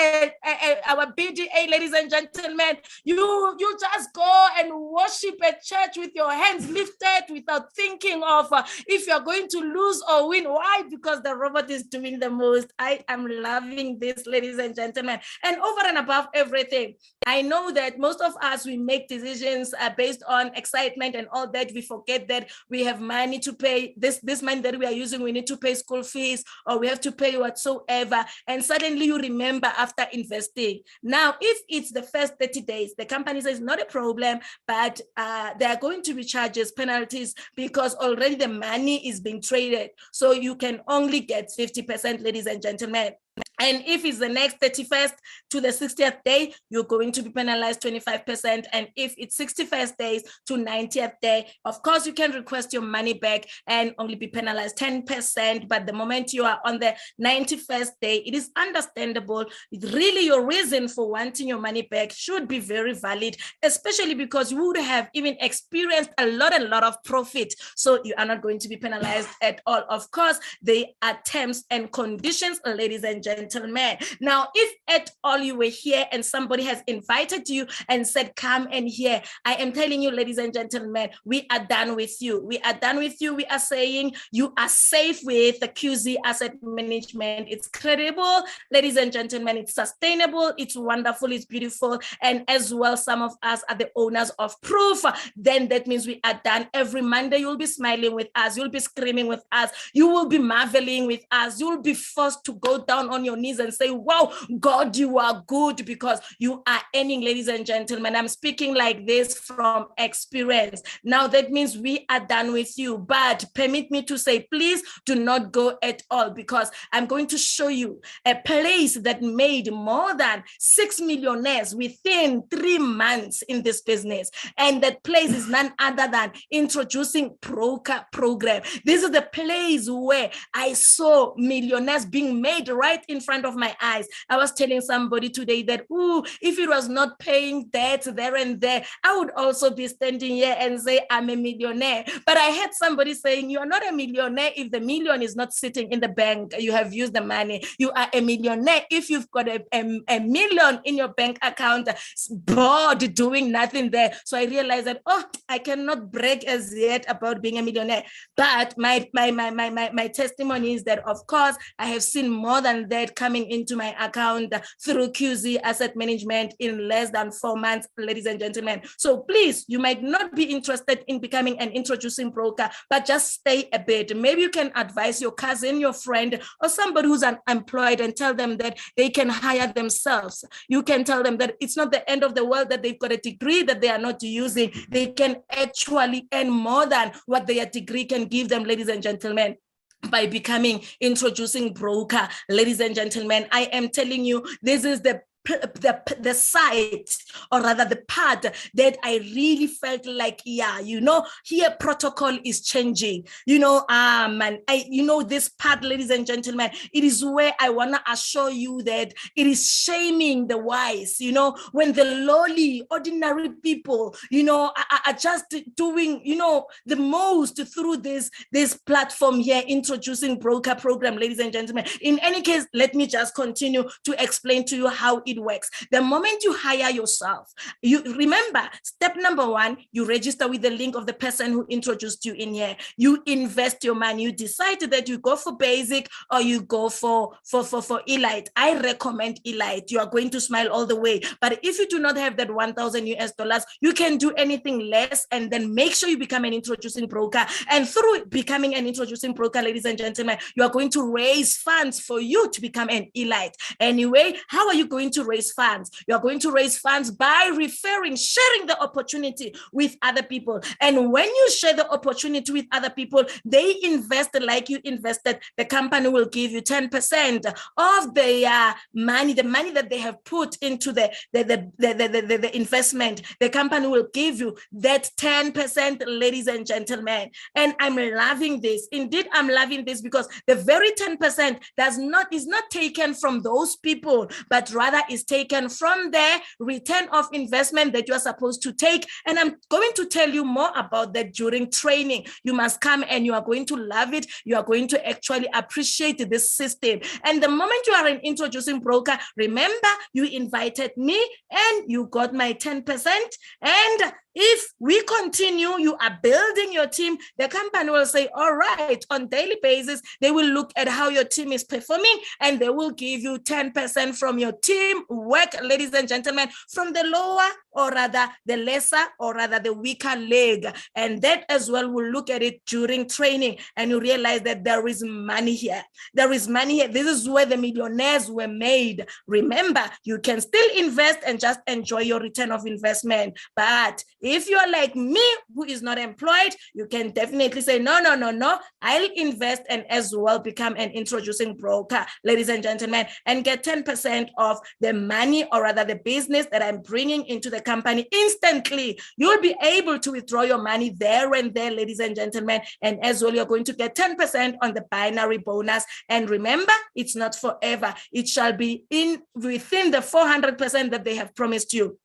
our BDA, ladies and gentlemen, you just go and worship at church with your hands lifted without thinking of if you're going to lose or win. Why? Because the robot is doing the most. I am loving this, ladies and gentlemen. And over and above everything, I know that most of us, we make decisions based on excitement and all that. We forget that we have money to pay. This money that we are using, we need to pay school fees, or we have to pay whatsoever. And suddenly you remember after investing. Now, if it's the first 30 days, the company says not a problem, but there are going to be charges, penalties, because already the money is being traded. So you can only get 50%, ladies and gentlemen. And if it's the next 31st to the 60th day, you're going to be penalized 25%. And if it's 61st days to 90th day, of course, you can request your money back and only be penalized 10%. But the moment you are on the 91st day, it is understandable. Really, your reason for wanting your money back should be very valid, especially because you would have even experienced a lot of profit. So you are not going to be penalized at all. Of course, they are terms and conditions, ladies and gentlemen. Now, if at all you were here and somebody has invited you and said, come and here, I am telling you, ladies and gentlemen, we are done with you. We are done with you. We are saying you are safe with the QZ Asset Management. It's credible, ladies and gentlemen. It's sustainable. It's wonderful. It's beautiful. And as well, some of us are the owners of proof. Then that means we are done. Every Monday, you'll be smiling with us. You'll be screaming with us. You will be marveling with us. You'll be forced to go down on your knees and say, wow, God, you are good, because you are earning, ladies and gentlemen. I'm speaking like this from experience. Now, that means we are done with you. But permit me to say, please do not go at all, because I'm going to show you a place that made more than 6 millionaires within 3 months in this business. And that place is none other than Introducing Broker Program. This is the place where I saw millionaires being made right in front of my eyes. I was telling somebody today that, if it was not paying debts there and there, I would also be standing here and say, I'm a millionaire. But I heard somebody saying, you are not a millionaire if the million is not sitting in the bank. You have used the money. You are a millionaire if you've got a million in your bank account, bored, doing nothing there. So I realized that, I cannot brag as yet about being a millionaire. But my testimony is that, of course, I have seen more than that coming into my account through QZ Asset Management in less than 4 months, ladies and gentlemen. So please, you might not be interested in becoming an introducing broker, but just stay a bit. Maybe you can advise your cousin, your friend, or somebody who's unemployed and tell them that they can hire themselves. You can tell them that it's not the end of the world, that they've got a degree that they are not using. They can actually earn more than what their degree can give them, ladies and gentlemen, by becoming introducing broker. Ladies and gentlemen, I am telling you, this is the side, or rather the part that I really felt like, here protocol is changing, and this part, ladies and gentlemen, it is where I want to assure you that it is shaming the wise, when the lowly, ordinary people, are just doing, the most through this platform here, Introducing Broker Program, ladies and gentlemen. In any case, let me just continue to explain to you how it works. The moment you hire yourself, you remember step number 1, you register with the link of the person who introduced you in here. You invest your money. You decide that you go for basic or you go for elite. I recommend elite. You are going to smile all the way. But if you do not have that $1,000, you can do anything less, and then make sure you become an introducing broker. And through becoming an introducing broker, ladies and gentlemen, you are going to raise funds for you to become an elite. Anyway, how are you going to raise funds? You are going to raise funds by sharing the opportunity with other people. And when you share the opportunity with other people, they invest like you invested. The company will give you 10% of their money, the money that they have put into the investment. The company will give you that 10%, ladies and gentlemen. And I'm loving this. Indeed, I'm loving this, because the very 10% is not taken from those people, but rather is taken from their return of investment that you are supposed to take. And I'm going to tell you more about that during training. You must come and you are going to love it. You are going to actually appreciate this system. And the moment you are an introducing broker, remember, you invited me and you got my 10%. And if we continue, you are building your team, the company will say, all right, on daily basis, they will look at how your team is performing, and they will give you 10% from your team work, ladies and gentlemen, from the lower or rather the lesser or rather the weaker leg. And that as well, we'll look at it during training, and you realize that there is money here. There is money here. This is where the millionaires were made. Remember, you can still invest and just enjoy your return of investment. But if you're like me, who is not employed, you can definitely say, no, I'll invest and as well become an introducing broker, ladies and gentlemen, and get 10% of the money or rather the business that I'm bringing into the company instantly. You'll be able to withdraw your money there and there, ladies and gentlemen, and as well, you're going to get 10% on the binary bonus. And remember, it's not forever. It shall be within the 400% that they have promised you.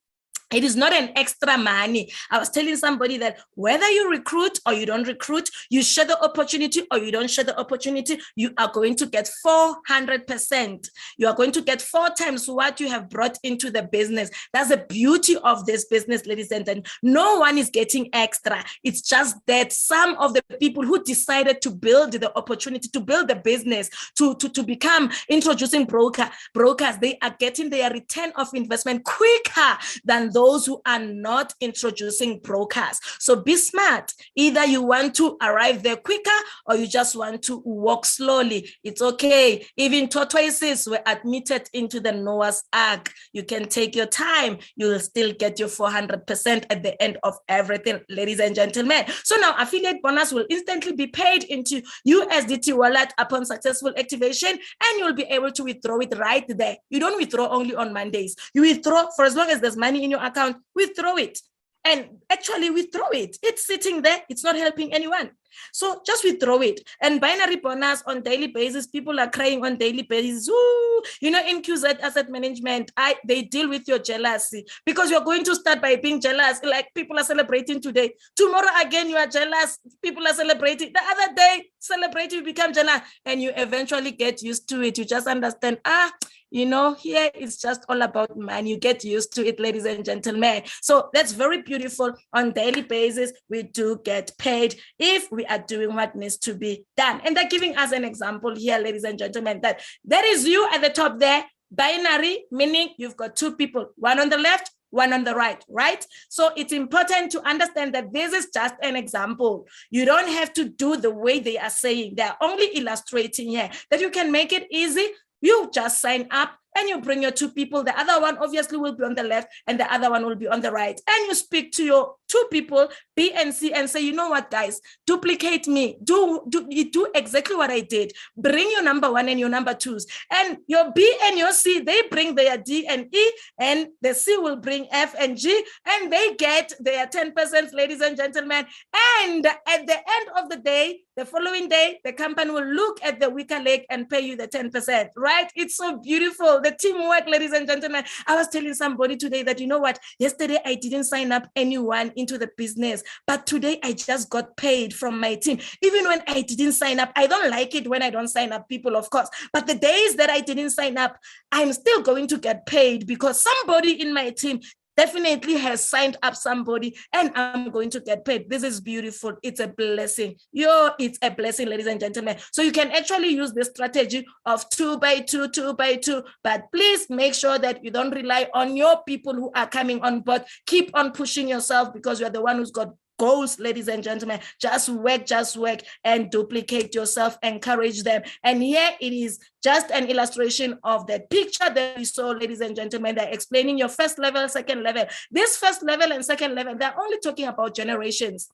It is not an extra money. I was telling somebody that whether you recruit or you don't recruit, you share the opportunity or you don't share the opportunity, you are going to get 400%. You are going to get 4 times what you have brought into the business. That's the beauty of this business, ladies and gentlemen. No one is getting extra. It's just that some of the people who decided to build the opportunity, to build the business, to become introducing brokers, they are getting their return of investment quicker than those who are not introducing brokers. So be smart. Either you want to arrive there quicker or you just want to walk slowly. It's okay. Even tortoises were admitted into the Noah's Ark. You can take your time. You will still get your 400% at the end of everything, ladies and gentlemen. So now affiliate bonus will instantly be paid into USDT wallet upon successful activation, and you'll be able to withdraw it right there. You don't withdraw only on Mondays. You withdraw for as long as there's money in your account, withdraw it. And actually withdraw it. It's sitting there. It's not helping anyone. So just withdraw it. And binary bonus on daily basis, people are crying on daily basis. Ooh, you know, in QZ Asset Management, they deal with your jealousy, because you're going to start by being jealous. Like people are celebrating today. Tomorrow again, you are jealous. People are celebrating. The other day, celebrate, you become jealous. And you eventually get used to it. You just understand, you know, here it's just all about money. You get used to it, ladies and gentlemen. So that's very beautiful. On daily basis, we do get paid if we are doing what needs to be done. And they're giving us an example here, ladies and gentlemen, that there is you at the top there, binary, meaning you've got 2 people, one on the left, one on the right? So it's important to understand that this is just an example. You don't have to do the way they are saying. They're only illustrating here that you can make it easy. You just sign up and you bring your 2 people. The other one obviously will be on the left and the other one will be on the right. And you speak to your 2 people, B and C, and say, you know what, guys, duplicate me. Do exactly what I did. Bring your number 1 and your number 2s. And your B and your C, they bring their D and E, and the C will bring F and G, and they get their 10%, ladies and gentlemen. And at the end of the day, the following day, the company will look at the weaker leg and pay you the 10%, right? It's so beautiful. The teamwork, ladies and gentlemen. I was telling somebody today that, you know what, yesterday I didn't sign up anyone into the business, but today I just got paid from my team. Even when I didn't sign up, I don't like it when I don't sign up people, of course, but the days that I didn't sign up, I'm still going to get paid because somebody in my team definitely has signed up somebody and I'm going to get paid. This is beautiful. It's a blessing. It's a blessing, ladies and gentlemen. So you can actually use this strategy of 2 by 2, 2 by 2, but please make sure that you don't rely on your people who are coming on board. Keep on pushing yourself because you're the one who's got goals, ladies and gentlemen. Just work and duplicate yourself, encourage them. And here it is just an illustration of that picture that we saw, ladies and gentlemen. They're explaining your first level, second level. This first level and second level, they're only talking about generations.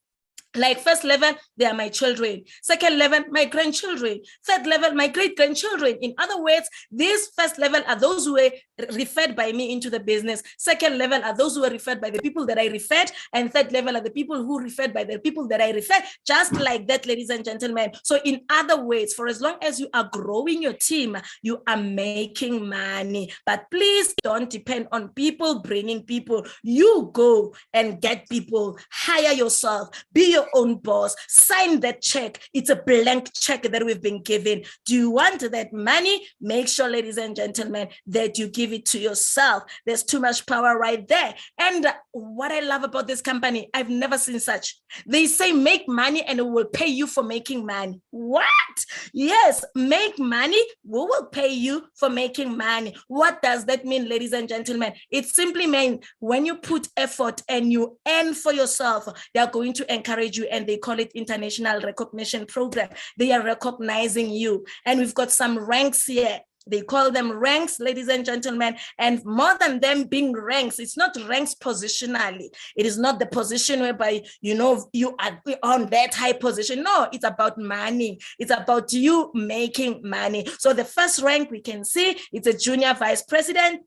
Like first level, they are my children. Second level, my grandchildren. Third level, my great-grandchildren. In other words, these first level are those who were referred by me into the business. Second level are those who were referred by the people that I referred. And third level are the people who referred by the people that I referred. Just like that, ladies and gentlemen. So in other words, for as long as you are growing your team, you are making money. But please don't depend on people bringing people. You go and get people. Hire yourself. Be your own boss. Sign that check. It's a blank check that we've been given. Do you want that money? Make sure, ladies and gentlemen, that you give it to yourself. There's too much power right there. And what I love about this company, I've never seen such. They say make money and it will pay you for making money. What? Yes, make money, we will pay you for making money. What does that mean, ladies and gentlemen? It simply means when you put effort and you earn for yourself, they are going to encourage you, and they call it International Recognition Program. They are recognizing you. And we've got some ranks here. They call them ranks, ladies and gentlemen. And more than them being ranks, it's not ranks positionally. It is not the position whereby, you are on that high position. No, it's about money. It's about you making money. So the first rank we can see, it's a junior vice president.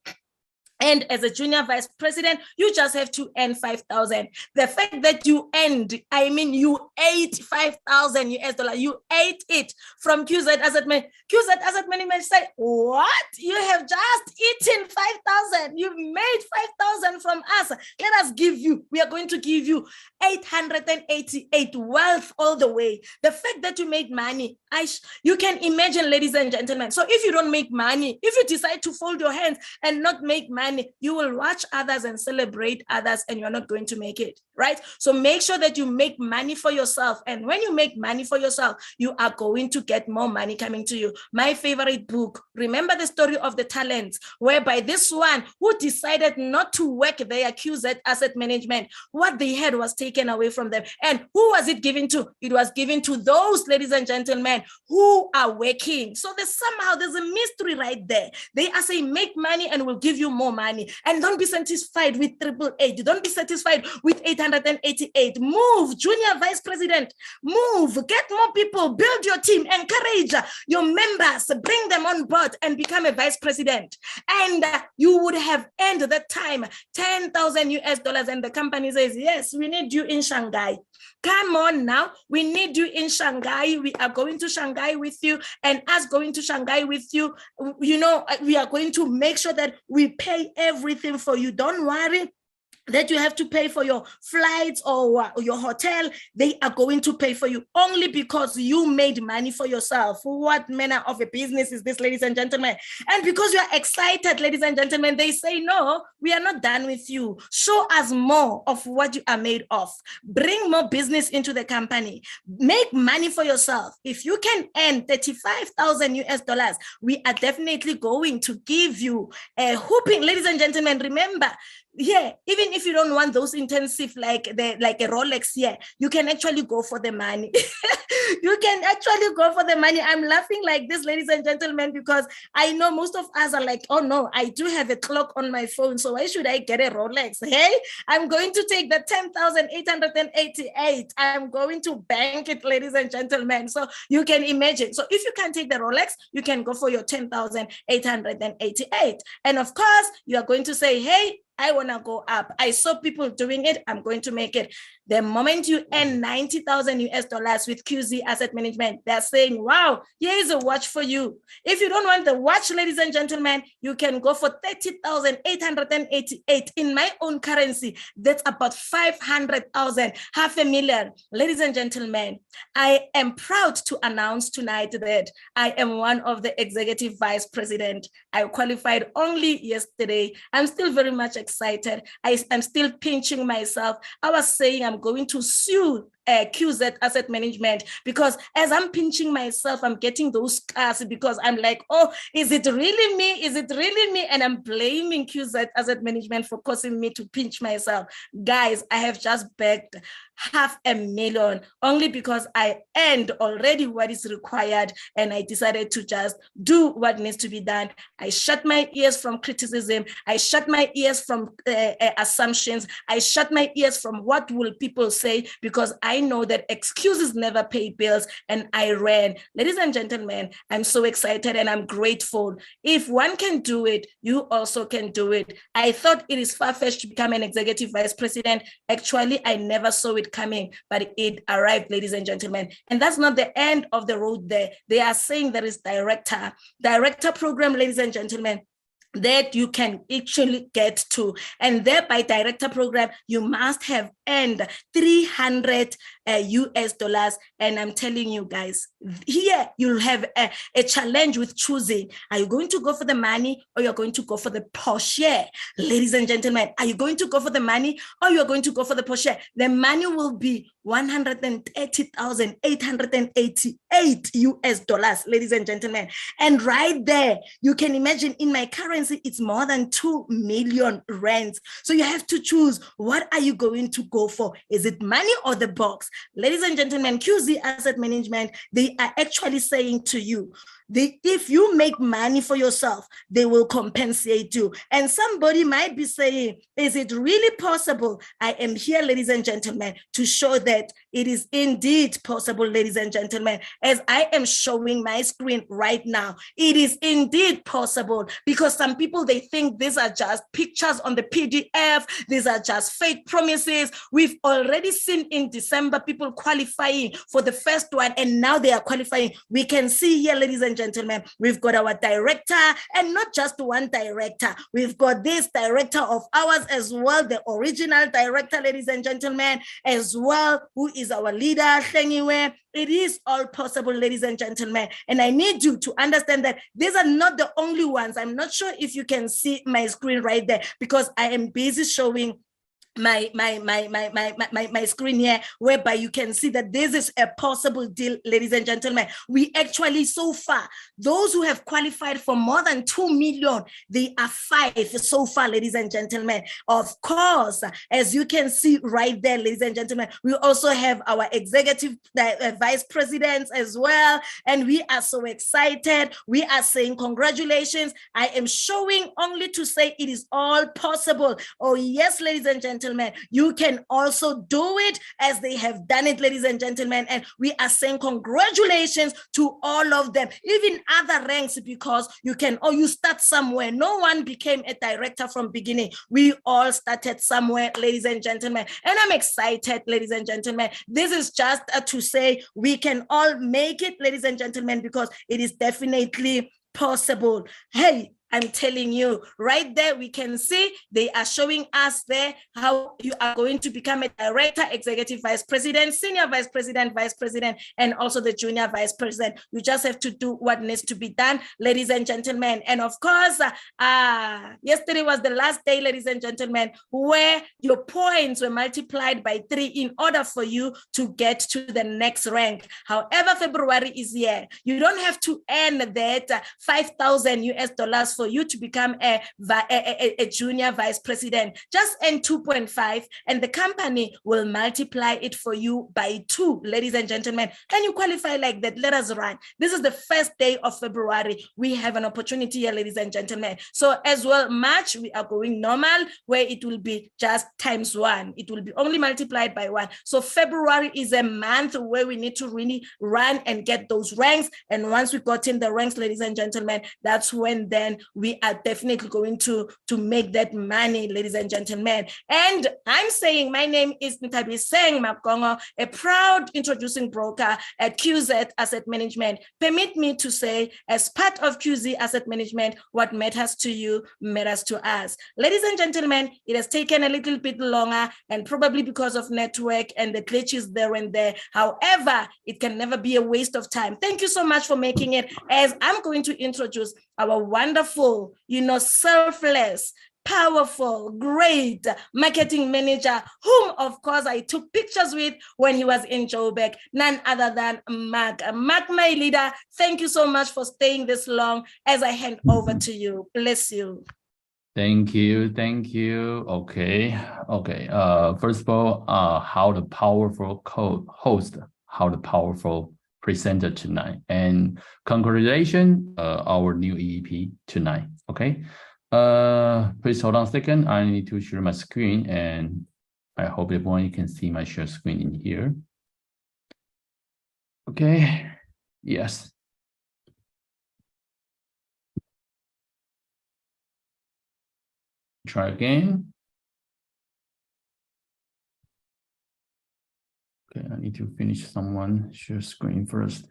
And as a junior vice president, you just have to earn 5,000. The fact that you earned, you ate 5,000 US dollars. You ate it from QZ Asset Management. QZ Asset Management say, what? You have just eaten 5,000. You've made 5,000 from us. Let us give you. We are going to give you 888 wealth all the way. The fact that you made money, you can imagine, ladies and gentlemen. So if you don't make money, if you decide to fold your hands and not make money, you will watch others and celebrate others, and you're not going to make it, right? So make sure that you make money for yourself. And when you make money for yourself, you are going to get more money coming to you. My favorite book, remember the story of the talents, whereby this one who decided not to work their QZ Asset Management, what they had was taken away from them. And who was it given to? It was given to those, ladies and gentlemen, who are working. So there's a mystery right there. They are saying, make money and we'll give you more money. And don't be satisfied with 888. Don't be satisfied with 888. Move, junior vice president. Move, get more people, build your team, encourage your members, bring them on board and become a vice president. And you would have earned that time 10,000 US dollars. And the company says, yes, we need you in Shanghai. Come on now, we need you in Shanghai. We are going to Shanghai with you, and us going to Shanghai with you, we are going to make sure that we pay everything for you. Don't worry that you have to pay for your flights or your hotel. They are going to pay for you only because you made money for yourself. What manner of a business is this, ladies and gentlemen? And because you are excited, ladies and gentlemen, they say, no, we are not done with you. Show us more of what you are made of. Bring more business into the company. Make money for yourself. If you can earn 35,000 US dollars, we are definitely going to give you a whooping. Ladies and gentlemen, remember, yeah, even if you don't want those intensive like a Rolex, yeah, you can actually go for the money. You can actually go for the money. I'm laughing like this, ladies and gentlemen, because I know most of us are like, oh no, I do have a clock on my phone, so why should I get a Rolex? Hey, I'm going to take the 10,888. I'm going to bank it, ladies and gentlemen. So you can imagine. So if you can take the Rolex, you can go for your 10,888. And of course, you are going to say, hey, I want to go up. I saw people doing it. I'm going to make it. The moment you earn 90,000 US dollars with QZ Asset Management, they're saying, wow, here is a watch for you. If you don't want the watch, ladies and gentlemen, you can go for 30,888 in my own currency. That's about 500,000, $500,000. Ladies and gentlemen, I am proud to announce tonight that I am one of the executive vice president. I qualified only yesterday. I'm still very much excited. I'm still pinching myself. I was saying I'm going to sue QZ Asset Management, because as I'm pinching myself, I'm getting those scars because I'm like, oh, is it really me? Is it really me? And I'm blaming QZ Asset Management for causing me to pinch myself. Guys, I have just begged $500,000 only because I earned already what is required, and I decided to just do what needs to be done. I shut my ears from criticism. I shut my ears from assumptions. I shut my ears from what will people say, because I know that excuses never pay bills, and I ran. Ladies and gentlemen, I'm so excited and I'm grateful. If one can do it, you also can do it. I thought it is far-fetched to become an executive vice president. Actually, I never saw it coming, but it arrived, ladies and gentlemen. And that's not the end of the road there. They are saying there is director program, ladies and gentlemen, that you can actually get to. And thereby director program, you must have end 300 US dollars. And I'm telling you guys, here you'll have a challenge with choosing. Are you going to go for the money or you're going to go for the Porsche? Ladies and gentlemen, are you going to go for the money or you're going to go for the Porsche? The money will be 130,888 US dollars, ladies and gentlemen. And right there, you can imagine in my currency, it's more than 2 million rands. So you have to choose, what are you going to go for? Is it money or the box? Ladies and gentlemen, QZ Asset Management, they are actually saying to you, if you make money for yourself, they will compensate you. And somebody might be saying, is it really possible? I am here, ladies and gentlemen, to show that it is indeed possible, ladies and gentlemen. As I am showing my screen right now, it is indeed possible, because some people, they think these are just pictures on the PDF. These are just fake promises. We've already seen in December people qualifying for the first one, and now they are qualifying. We can see here, ladies and gentlemen, we've got our director, and not just one director. We've got this director of ours as well, the original director, ladies and gentlemen, as well, who is our leader, Hlengiwe. It is all possible, ladies and gentlemen. And I need you to understand that these are not the only ones. I'm not sure if you can see my screen right there, because I am busy showing my screen here, whereby you can see that this is a possible deal, ladies and gentlemen. We actually, so far, those who have qualified for more than 2 million, they are 5 so far, ladies and gentlemen. Of course, as you can see right there, ladies and gentlemen, we also have our executive vice presidents as well, and we are so excited. We are saying congratulations. I am showing only to say it is all possible. Oh yes, ladies and gentlemen, you can also do it as they have done it, ladies and gentlemen. And we are saying congratulations to all of them, even other ranks, because you start somewhere. No one became a director from beginning. We all started somewhere, ladies and gentlemen. And I'm excited, ladies and gentlemen. This is just to say we can all make it, ladies and gentlemen, because it is definitely possible. Hey, I'm telling you, right there, we can see they are showing us there how you are going to become a director, executive vice president, senior vice president, and also the junior vice president. You just have to do what needs to be done, ladies and gentlemen. And of course, yesterday was the last day, ladies and gentlemen, where your points were multiplied by 3 in order for you to get to the next rank. However, February is here. You don't have to earn that 5,000 US dollars for you to become a junior vice president. Just earn 2.5 and the company will multiply it for you by 2, ladies and gentlemen. Can you qualify like that? Let us run. This is the first day of February. We have an opportunity here, ladies and gentlemen. So as well, March, we are going normal, where it will be just times 1. It will be only multiplied by 1. So February is a month where we need to really run and get those ranks. And once we got in the ranks, ladies and gentlemen, that's when then we are definitely going to make that money, ladies and gentlemen. And I'm saying, my name is Ntabiseng Makongo, a proud introducing broker at QZ Asset Management. Permit me to say, as part of QZ Asset Management, what matters to you matters to us. Ladies and gentlemen, it has taken a little bit longer, and probably because of network and the glitches there and there. However, it can never be a waste of time. Thank you so much for making it, as I'm going to introduce our wonderful, selfless, powerful, great marketing manager, whom, of course, I took pictures with when he was in Joburg, none other than Mark. Mark, my leader, thank you so much for staying this long as I hand over to you. Bless you. Thank you. Okay. First of all, how the powerful host, how the powerful presenter tonight, and congratulations, our new EEP tonight. Okay. Please hold on a second. I need to share my screen, and I hope everyone can see my share screen in here. Okay. Yes. Try again. Okay, I need to finish someone share screen first.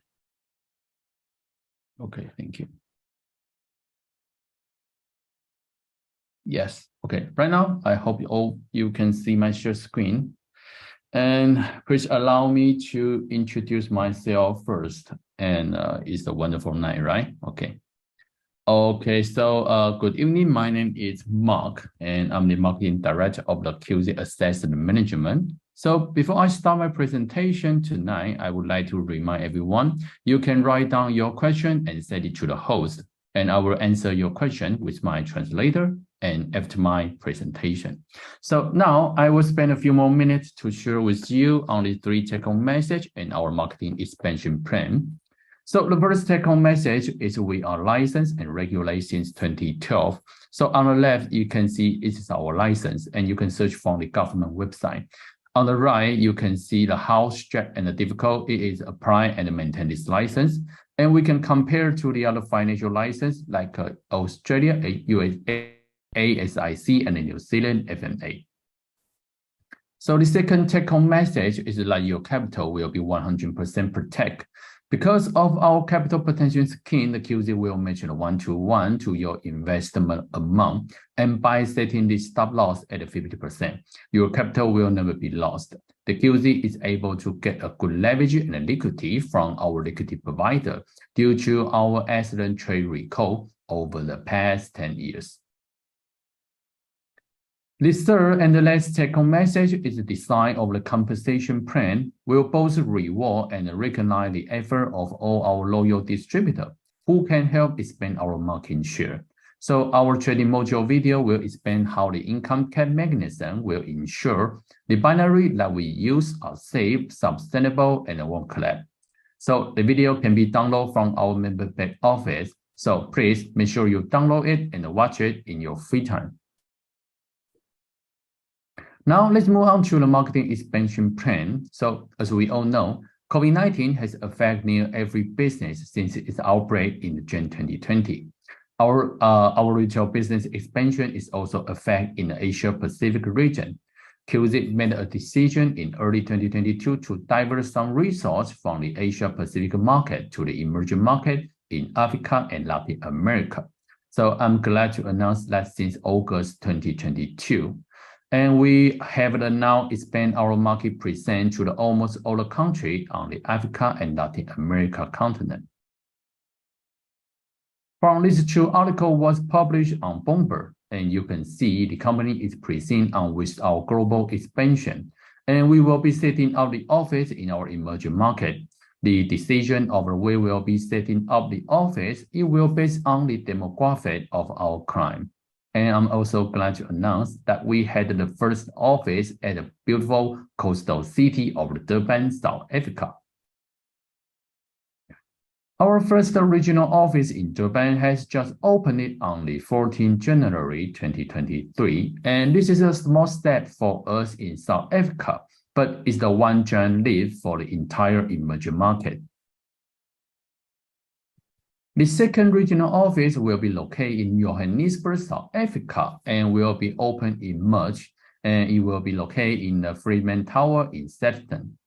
Okay, thank you. Yes, okay, right now, I hope you can see my share screen. And please allow me to introduce myself first. And it's a wonderful night, right? Okay. Okay, so good evening. My name is Mark, and I'm the marketing director of the QZ Assessment Management. So before I start my presentation tonight, I would like to remind everyone, you can write down your question and send it to the host, and I will answer your question with my translator and after my presentation. So now I will spend a few more minutes to share with you on the 3 take-home message and our marketing expansion plan. So the first take-home message is we are licensed and regulated since 2012. So on the left, you can see this is our license, and you can search from the government website. On the right, you can see the how strict and difficult it is to apply and maintain this license. And we can compare to the other financial license like Australia, USA, ASIC, and New Zealand FMA. So the second take-home message is that your capital will be 100% protected. Because of our capital protection scheme, the QZ will match 1-to-1 to your investment amount. And by setting the stop loss at 50%, your capital will never be lost. The QZ is able to get a good leverage and liquidity from our liquidity provider due to our excellent trade record over the past 10 years. The third and the last take-home message is the design of the compensation plan will both reward and recognize the effort of all our loyal distributors who can help expand our market share. So our trading module video will explain how the income cap mechanism will ensure the binary that we use are safe, sustainable, and won't collapse. So the video can be downloaded from our member back office. So please make sure you download it and watch it in your free time. Now let's move on to the marketing expansion plan. So as we all know, COVID-19 has affected near every business since its outbreak in June 2020. Our retail business expansion is also affected in the Asia Pacific region. QZ made a decision in early 2022 to divert some resources from the Asia Pacific market to the emerging market in Africa and Latin America. So I'm glad to announce that since August 2022, and we have now expanded our market presence to almost all the countries on the Africa and Latin America continent. From this two article was published on Bloomberg, and you can see the company is proceeding on with our global expansion, and we will be setting up the office in our emerging market. The decision of where we will be setting up the office, it will based on the demographic of our client. And I'm also glad to announce that we had the first office at the beautiful coastal city of Durban, South Africa. Our first regional office in Durban has just opened on the 14th January 2023, and this is a small step for us in South Africa, but it's the one giant leap for the entire emerging market. The second regional office will be located in Johannesburg, South Africa, and will be open in March, and it will be located in the Freeman Tower in Sefton.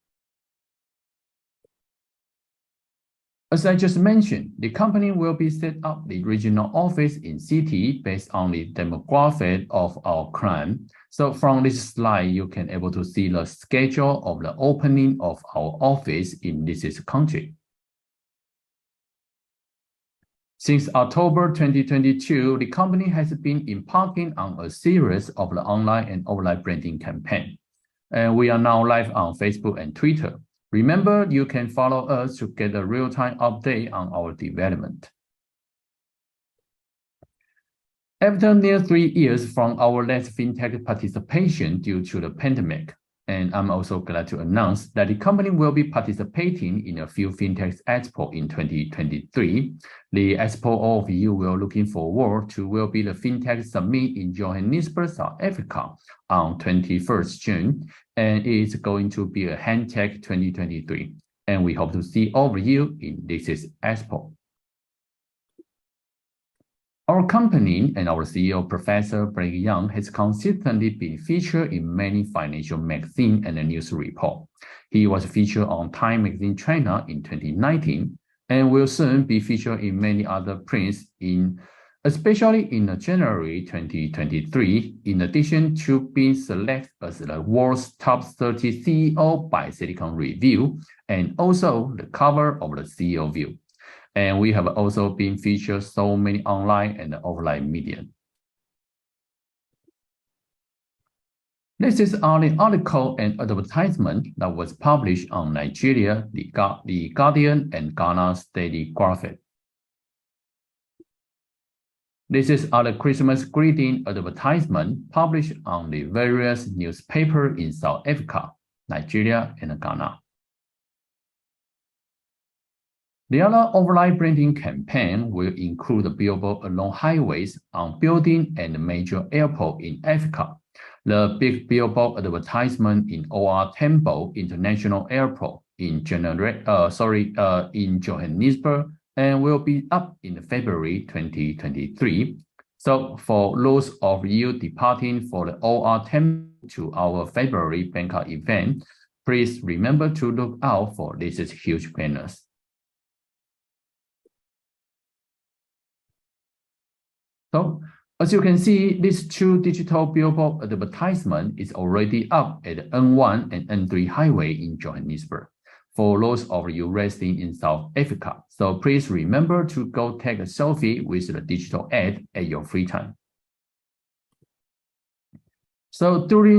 As I just mentioned, the company will be set up the regional office in city based on the demographic of our client. So from this slide, you can able to see the schedule of the opening of our office in this country. Since October 2022, the company has been embarking on a series of the online and offline branding campaign. And we are now live on Facebook and Twitter. Remember, you can follow us to get a real-time update on our development. After near 3 years from our last fintech participation due to the pandemic, and I'm also glad to announce that the company will be participating in a few fintech expo in 2023. The expo all of you will looking forward to will be the fintech summit in Johannesburg, South Africa on 21st June, and it is going to be a HandTech 2023. And we hope to see all of you in this expo. Our company and our CEO, Professor Blake Young, has consistently been featured in many financial magazines and news reports. He was featured on Time Magazine China in 2019 and will soon be featured in many other prints in Especially in January 2023, in addition to being selected as the world's top 30 CEO by Silicon Review, and also the cover of the CEO View. And we have also been featured so many online and offline media. This is the article and advertisement that was published on Nigeria, the Guardian, and Ghana's Daily Graphic. This is the Christmas greeting advertisement published on the various newspapers in South Africa, Nigeria, and Ghana. The other offline branding campaign will include the billboard along highways, on buildings, and major airports in Africa. The big billboard advertisement in OR Tambo International Airport in Johannesburg, and will be up in February 2023. So for those of you departing for the OR Tambo to our February Bangkok event, please remember to look out for these huge banners. So, as you can see, these two digital billboard advertisement is already up at N1 and N3 highway in Johannesburg for those of you residing in South Africa. So please remember to go take a selfie with the digital ad at your free time. So during